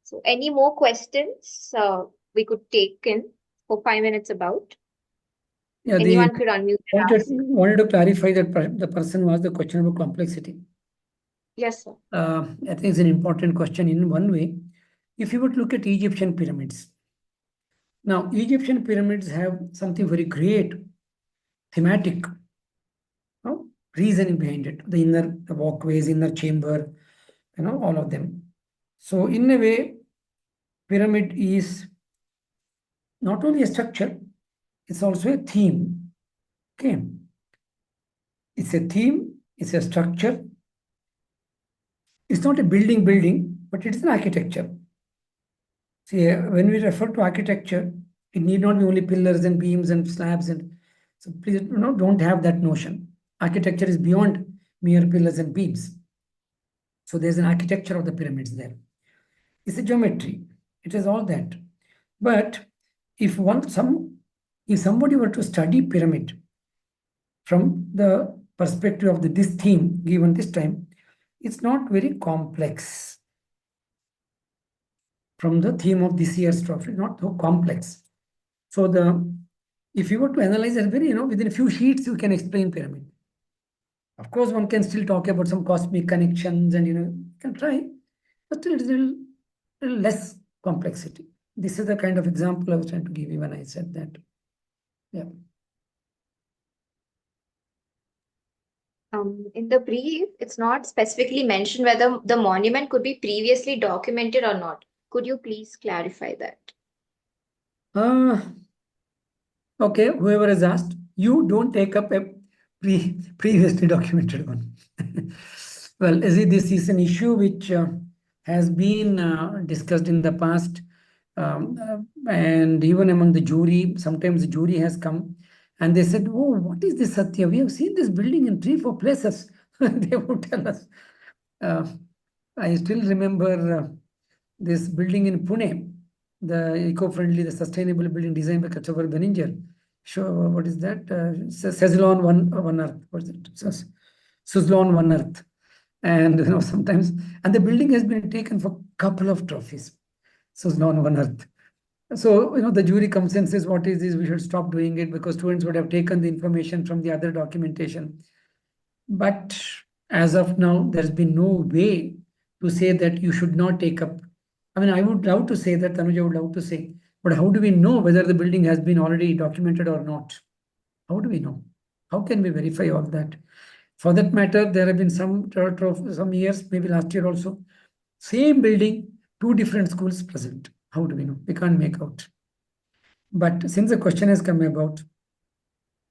So any more questions we could take in for 5 minutes about? Yeah, anyone could unmute and ask. Wanted to clarify that the person was the question about complexity. Yes, sir. I think it's an important question in one way. If you would look at Egyptian pyramids, now Egyptian pyramids have something very great, thematic, reasoning behind it. The inner walkways, inner chamber, all of them. So in a way, pyramid is not only a structure, it's also a theme. Okay. It's a theme, it's a structure. It's not a building, but it's an architecture. See, when we refer to architecture, it need not be only pillars and beams and slabs. And so please don't have that notion. Architecture is beyond mere pillars and beams. So there's an architecture of the pyramids there. It's a geometry. It is all that. But if somebody were to study pyramid from the perspective of this theme given this time, it's not very complex. From the theme of this year's trophy, not so complex. So if you were to analyze it very, within a few sheets, you can explain pyramid. Of course, one can still talk about some cosmic connections and, you can try, but still it's a little less complexity. This is the kind of example I was trying to give you when I said that. Yeah. In the brief, it's not specifically mentioned whether the monument could be previously documented or not. Could you please clarify that? Okay, whoever has asked, you don't take up a previously documented one. Well, this is an issue which has been discussed in the past, and even among the jury. Sometimes the jury has come and they said, "Oh, what is this, Sathya? We have seen this building in 3-4 places." They would tell us. I still remember this building in Pune, the eco-friendly, the sustainable building designed by Kachavar Beninger. Sure, what is that? Suzlon One Earth. What is it? Suzlon One Earth. And sometimes, and the building has been taken for a couple of trophies. Suzlon One Earth. So, the jury comes and says, what is this? We should stop doing it because students would have taken the information from the other documentation. But As of now, there's been no way to say that you should not take up. I mean, I would love to say that, Tanuja would love to say, but how do we know whether the building has been already documented or not? How do we know? How can we verify all that? For that matter, there have been some years, maybe last year also, same building, two different schools present. How do we know? We can't make out. But since the question has come about,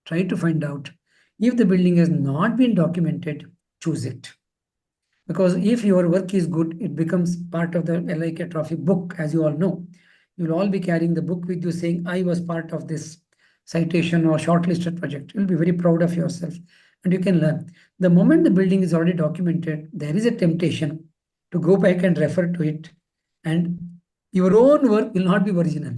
try to find out if the building has not been documented, choose it. Because if your work is good, it becomes part of the LIK trophy book, as you all know. You'll all be carrying the book with you saying, I was part of this citation or shortlisted project. You'll be very proud of yourself and you can learn. The moment the building is already documented, there is a temptation to go back and refer to it. And your own work will not be original.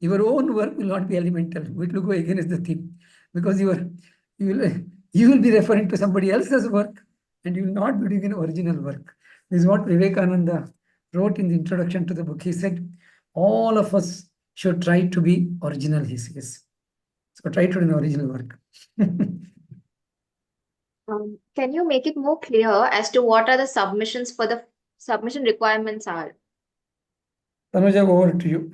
Your own work will not be elemental, which will go against the theme. Because you will be referring to somebody else's work and you will not be doing an original work. This is what Vivekananda wrote in the introduction to the book. He said, all of us should try to be original, he says. So try to do an original work. Can you make it more clear as to what are the submission requirements are? Tanuja, over to you.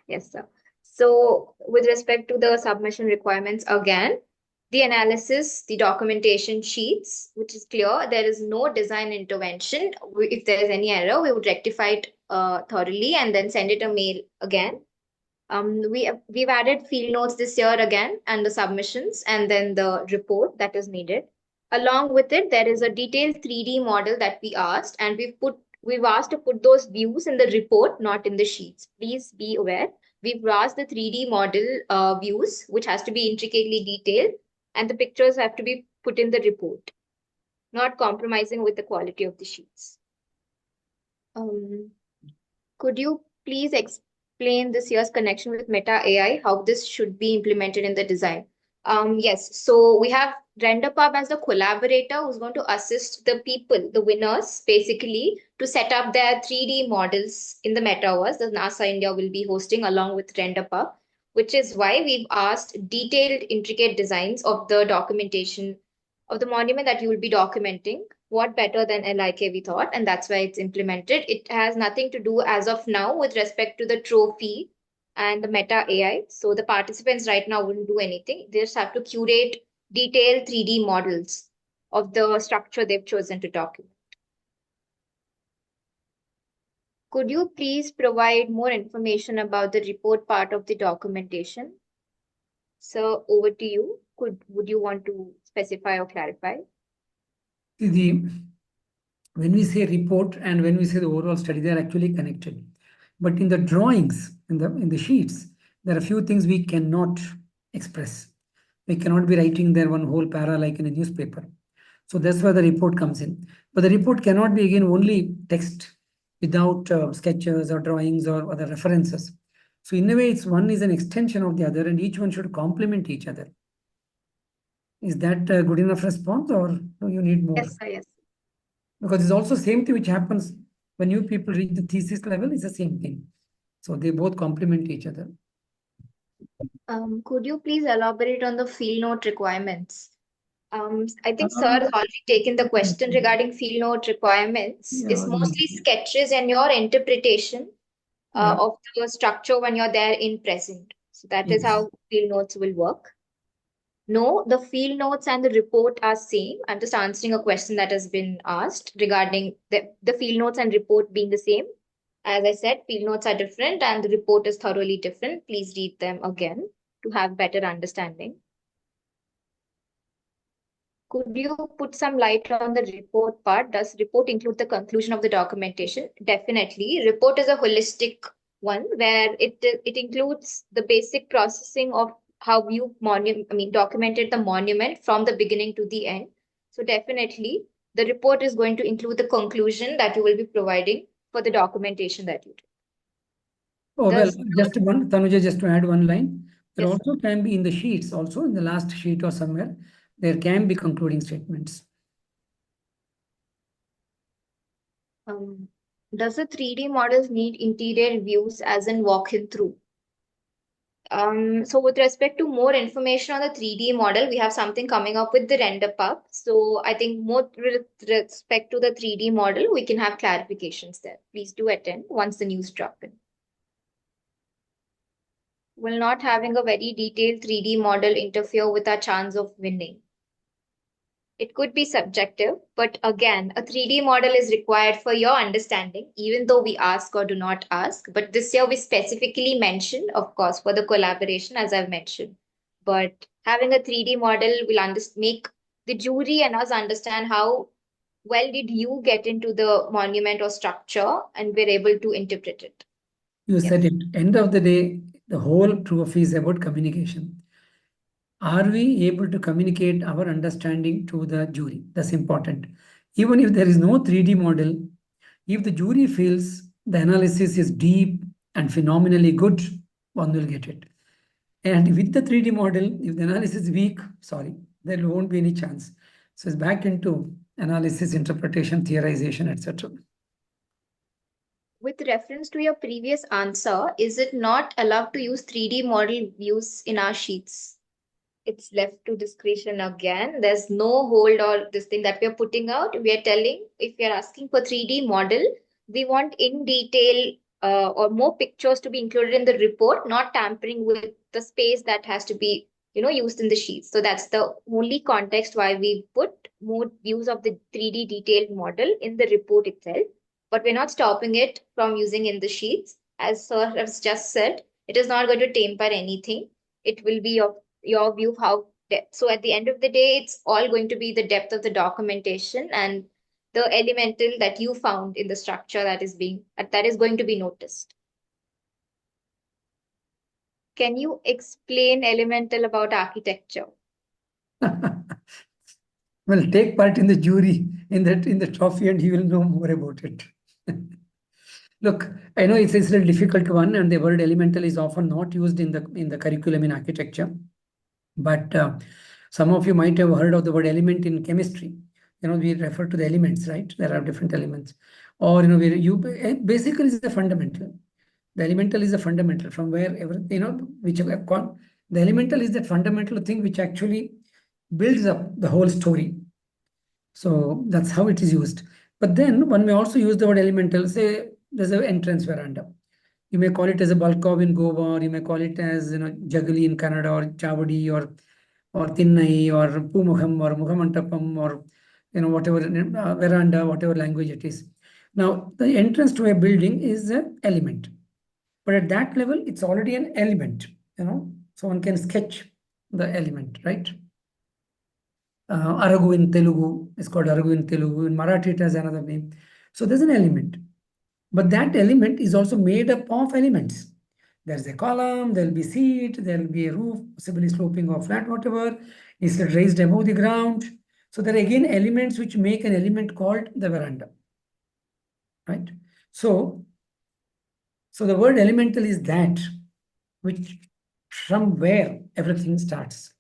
Yes, sir. So with respect to the submission requirements, again, the analysis, the documentation sheets, which is clear, there is no design intervention. If there is any error, we would rectify it thoroughly and then send it a mail again. We've added field notes this year again and the submissions and then the report that is needed. Along with it, there is a detailed 3D model that we asked, and we've asked to put those views in the report, not in the sheets. Please be aware. We've asked the 3D model views, which has to be intricately detailed, and the pictures have to be put in the report, not compromising with the quality of the sheets. Could you please explain this year's connection with Meta AI, how this should be implemented in the design? Yes, so we have RenderPub as the collaborator who's going to assist the people, the winners, basically, to set up their 3D models in the metaverse that NASA India will be hosting along with RenderPub, which is why we've asked detailed, intricate designs of the documentation of the monument that you will be documenting. What better than LIK, we thought, and that's why it's implemented. It has nothing to do as of now with respect to the trophy and the Meta AI. So the participants right now wouldn't do anything. They just have to curate detailed 3D models of the structure they've chosen to document. Could you please provide more information about the report part of the documentation? So over to you. Would you want to specify or clarify? When we say report and when we say the overall study, they are actually connected. But in the drawings, in the sheets, there are a few things we cannot express. We cannot be writing there one whole para like in a newspaper. So that's where the report comes in. But the report cannot be again only text without sketches or drawings or other references. So in a way, one is an extension of the other and each one should complement each other. Is that a good enough response or do you need more? Yes, sir, yes. Because it's also same thing which happens when you people reach the thesis level, it's the same thing. So they both complement each other. Could you please elaborate on the field note requirements? I think sir has already taken the question regarding field note requirements. Yeah, It's mostly sketches and your interpretation of the structure when you're there in present. So that is how field notes will work. No, the field notes and the report are same. I'm just answering a question that has been asked regarding the field notes and report being the same. As I said, field notes are different and the report is thoroughly different. Please read them again to have better understanding. Could you put some light on the report part? Does report include the conclusion of the documentation? Definitely. Report is a holistic one where it includes the basic processing of how you documented the monument from the beginning to the end. So definitely the report is going to include the conclusion that you will be providing for the documentation that you do. Oh, well, just one, Tanuja, just to add one line. There Yes, also can be in the sheets, also in the last sheet or somewhere, there can be concluding statements. Does the 3D models need interior views as in walk-in through? So with respect to more information on the 3D model, we have something coming up with the render pub. So I think more with respect to the 3D model, we can have clarifications there. Please do attend once the news drop in. Will not having a very detailed 3D model interfere with our chance of winning? It could be subjective, but again, a 3D model is required for your understanding, even though we ask or do not ask. But this year we specifically mentioned, of course, for the collaboration, as I've mentioned. But having a 3D model will make the jury and us understand how well did you get into the monument or structure, and we're able to interpret it. You Yes. said it. End of the day, the whole trophy is about communication. Are we able to communicate our understanding to the jury? That's important. Even if there is no 3D model, if the jury feels the analysis is deep and phenomenally good, one will get it. And with the 3D model, if the analysis is weak, sorry, there won't be any chance. So it's back into analysis, interpretation, theorization, etc. With reference to your previous answer, is it not allowed to use 3D model views in our sheets? It's left to discretion again. There's no hold or this thing that we're putting out. We are telling if we are asking for 3D model, we want in detail or more pictures to be included in the report, not tampering with the space that has to be used in the sheets. So that's the only context why we put more views of the 3D detailed model in the report itself. But we're not stopping it from using in the sheets. As Sir has just said, it is not going to temper anything. It will be your view of how so at the end of the day, it's all going to be the depth of the documentation and the elemental that you found in the structure that is going to be noticed. Can you explain elemental about architecture? Well, take part in the jury in the trophy, and you will know more about it. Look, I know it's a little difficult one, and the word elemental is often not used in the curriculum in architecture. But some of you might have heard of the word element in chemistry. We refer to the elements, right? There are different elements. Or, basically is the fundamental. The elemental is the fundamental from where everything, the elemental is that fundamental thing which actually builds up the whole story. So that's how it is used. But then one may also use the word elemental, say there's an entrance veranda. You may call it as a Balkov in Goa, or you may call it as Jagali in Canada, or Chavadi, or Tinnai, or Pumukham, or Mukhamantapam, or whatever veranda, whatever language it is. Now the entrance to a building is an element, but at that level it's already an element. So one can sketch the element, right? Aragu in Telugu is called Aragu in Telugu. In Marathi it has another name. So there's an element. But that element is also made up of elements. There's a column, there'll be seat, there'll be a roof, possibly sloping or flat, whatever. It's raised above the ground. So there are again elements which make an element called the veranda. Right? So the word elemental is that which from where everything starts.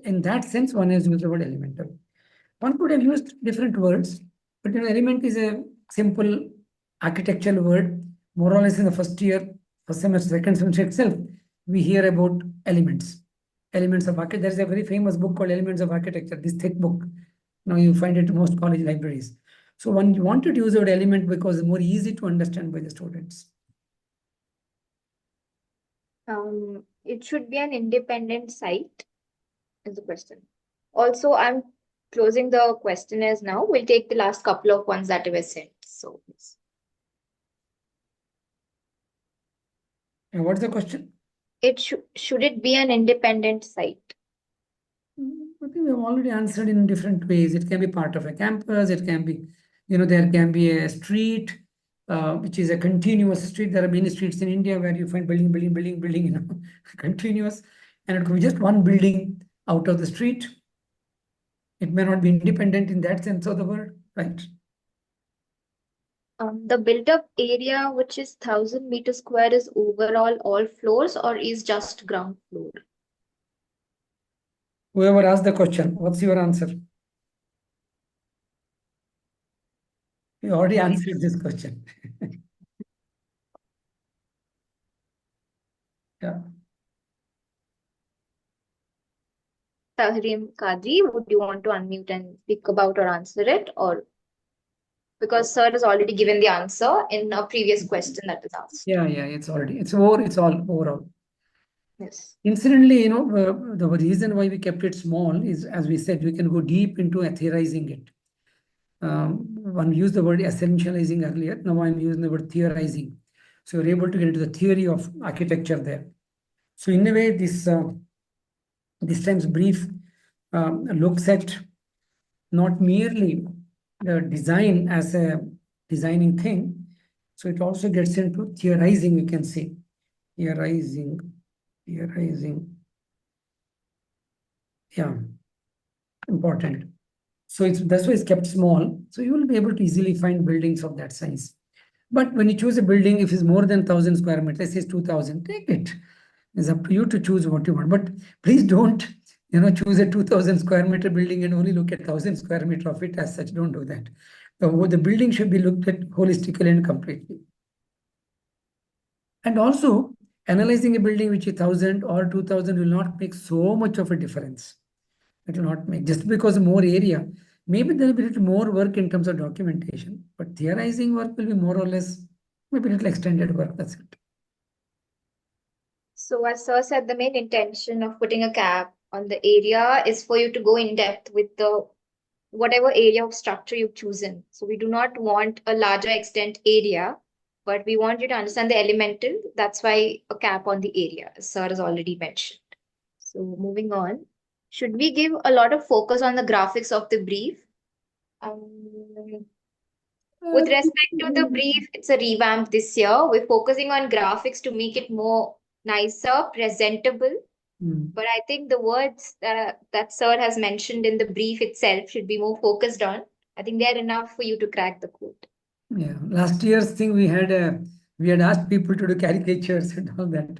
In that sense, one has used the word elemental. One could have used different words, but element is a simple architectural word. More or less in the first year, first semester, second semester itself, we hear about elements. Elements of architecture. There's a very famous book called Elements of Architecture, this thick book. Now you find it in most college libraries. So one wanted to use the word element because it's more easy to understand by the students. It should be an independent site, is the question. Also, I'm closing the questionnaires now. We'll take the last couple of ones that were sent. So, yes. And what's the question? Should it be an independent site? I think we've already answered in different ways. It can be part of a campus. It can be, there can be a street, which is a continuous street. There are many streets in India where you find building, continuous. And it could be just one building out of the street. It may not be independent in that sense of the word, right? The built-up area, which is 1,000 meters square, is overall all floors or is just ground floor? Whoever asked the question, what's your answer? You already answered this question. Yeah. Tahrim Kadri, would you want to unmute and speak about or answer it? Or because sir has already given the answer in a previous question that was asked. Yeah, it's all overall. Yes. Incidentally, the reason why we kept it small is, as we said, we can go deep into theorizing it. One used the word essentializing earlier. Now I'm using the word theorizing. So you're able to get into the theory of architecture there. So in a way, this time's brief looks at not merely the design as a designing thing. So it also gets into theorizing, we can say. Theorizing. Yeah, important. So that's why it's kept small. So you will be able to easily find buildings of that size. But when you choose a building, if it's more than 1,000 square meters, let's say it's 2,000, take it. It's up to you to choose what you want. But please don't, choose a 2,000 square meter building and only look at 1,000 square meter of it as such. Don't do that. The building should be looked at holistically and completely. And also, analyzing a building which is 1,000 or 2,000 will not make so much of a difference. It will not make, just because more area, maybe there will be a little more work in terms of documentation, but theorizing work will be more or less, maybe a little extended work, that's it. So as sir said, the main intention of putting a cap on the area is for you to go in depth with the whatever area of structure you've chosen. So we do not want a larger extent area, but we want you to understand the elemental. That's why a cap on the area, as sir has already mentioned. So moving on, should we give a lot of focus on the graphics of the brief? With respect to the brief, it's a revamp this year. We're focusing on graphics to make it more nicer, presentable. But I think the words that sir has mentioned in the brief itself should be more focused on. I think they're enough for you to crack the code. Yeah, last year's thing we had asked people to do caricatures and all that.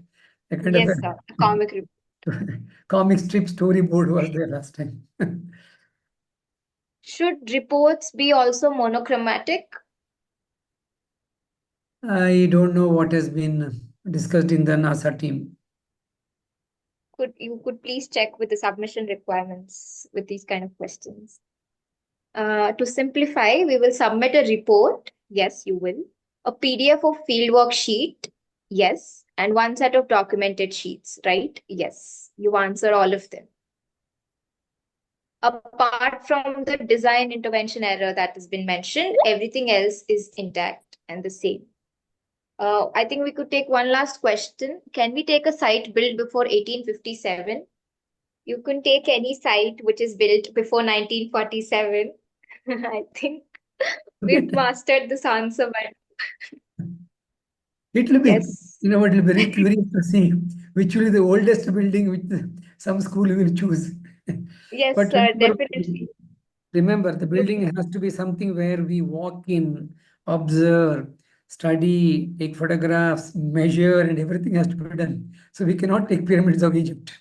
A kind Yes, of sir. Comic comic strip storyboard was there last time. Should reports be also monochromatic? I don't know what has been discussed in the NASA team. You could please check with the submission requirements with these kind of questions. To simplify, we will submit a report. Yes, you will. A PDF of fieldwork sheet. Yes. And one set of documented sheets, right? Yes. You answer all of them. Apart from the design intervention error that has been mentioned, everything else is intact and the same. I think we could take one last question. Can we take a site built before 1857? You can take any site which is built before 1947. I think we've mastered this answer, but It will be, yes. it will be very curious to see which will be the oldest building which some school will choose. Yes, But sir, definitely. remember, the building has to be something where we walk in, observe, study, take photographs, measure, and everything has to be done. So we cannot take pyramids of Egypt.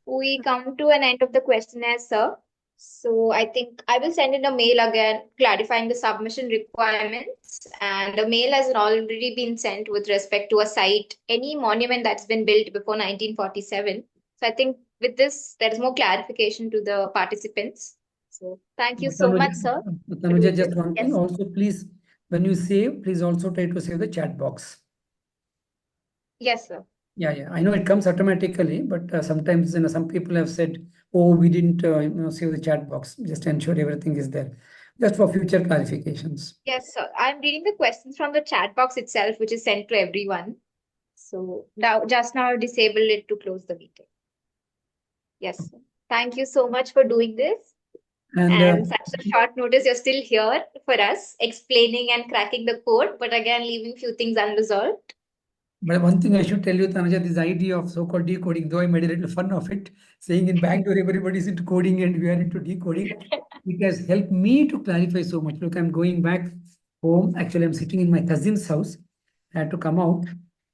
We come to an end of the questionnaire, sir. So I think I will send in a mail again clarifying the submission requirements. And a mail has already been sent with respect to a site, any monument that's been built before 1947. So I think with this, there is more clarification to the participants. So thank you so much, sir. Tanuja, just one thing. Yes. Also, please, when you save, please also try to save the chat box. Yes, sir. Yeah. I know it comes automatically, but sometimes some people have said, "Oh, we didn't save the chat box." Just ensure everything is there, just for future clarifications. Yes, sir. I'm reading the questions from the chat box itself, which is sent to everyone. So now, just now, disable it to close the meeting. Yes, sir. Thank you so much for doing this. And such a short notice, you're still here for us, explaining and cracking the code, but again, leaving few things unresolved. But one thing I should tell you, Tanuja, this idea of so-called decoding, though I made a little fun of it, saying in Bangalore everybody is into coding and we are into decoding, it has helped me to clarify so much. Look, I'm going back home. Actually, I'm sitting in my cousin's house. I had to come out.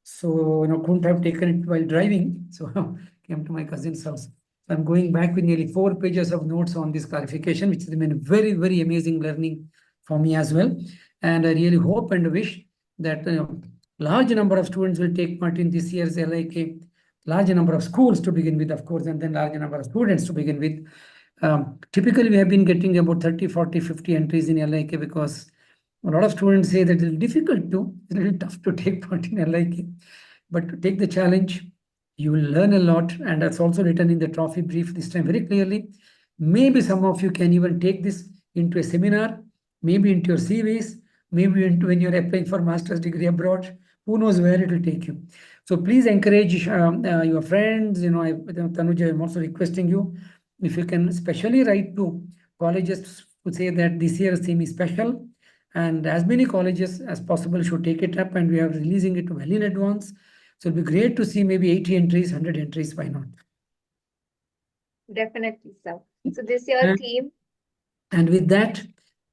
So, couldn't have taken it while driving. So, came to my cousin's house. So I'm going back with nearly 4 pages of notes on this clarification, which has been very, very amazing learning for me as well. And I really hope and wish that large number of students will take part in this year's LIK larger number of schools to begin with, of course, and then larger number of students to begin with. Typically, we have been getting about 30, 40, 50 entries in LIK because a lot of students say that it's difficult to, it's a little tough to take part in LIK. But to take the challenge, you will learn a lot. And that's also written in the trophy brief this time very clearly. Maybe some of you can even take this into a seminar, maybe into your CVs, maybe into when you're applying for master's degree abroad. Who knows where it will take you. So please encourage your friends. Tanuja, I'm also requesting you, if you can especially write to colleges to say that this year's theme is special, and as many colleges as possible should take it up, and we are releasing it well in advance. So it'll be great to see maybe 80 entries, 100 entries, why not? Definitely, sir. So this year's theme. And with that,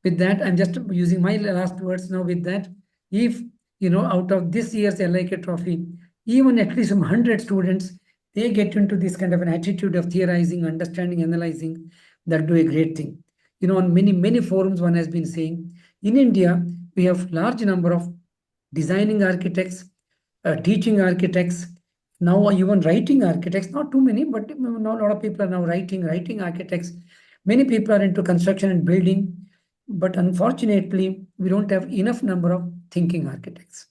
I'm just using my last words now with that. If, out of this year's LIK trophy, even at least some 100 students, they get into this kind of an attitude of theorizing, understanding, analyzing, that do a great thing. On many forums, one has been saying, in India, we have large number of designing architects, teaching architects, now even writing architects, not too many, but now a lot of people are now writing architects. Many people are into construction and building, but unfortunately, we don't have enough number of thinking architects.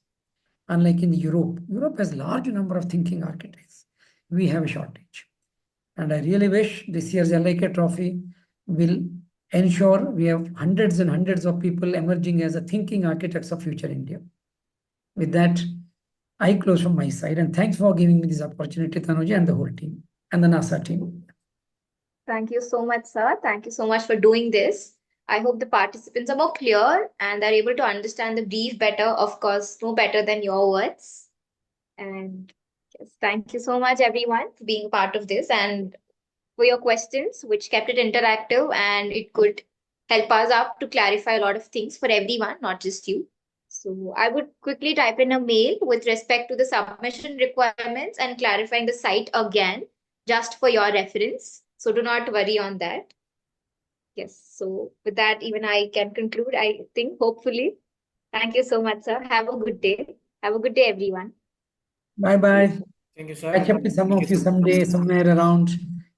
Unlike in Europe has large number of thinking architects. We have a shortage. And I really wish this year's LIK trophy will ensure we have hundreds and hundreds of people emerging as a thinking architects of future India. With that, I close from my side, and thanks for giving me this opportunity, Tanuja, and the whole team, and the NASA team. Thank you so much, sir. Thank you so much for doing this. I hope the participants are more clear and are able to understand the brief better, of course, no better than your words. And yes, thank you so much, everyone, for being part of this and for your questions, which kept it interactive, and it could help us out to clarify a lot of things for everyone, not just you. So I would quickly type in a mail with respect to the submission requirements and clarifying the site again, just for your reference. So do not worry on that. Yes. So with that, even I can conclude, I think, hopefully. Thank you so much, sir. Have a good day. Have a good day, everyone. Bye-bye. Thank you, sir. Catch up with some of you someday, somewhere around.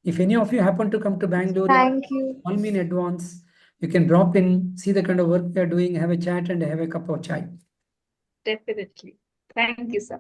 If any of you happen to come to Bangalore, Thank you. call me in advance. You can drop in, see the kind of work we are doing, have a chat, and have a cup of chai. Definitely. Thank you, sir.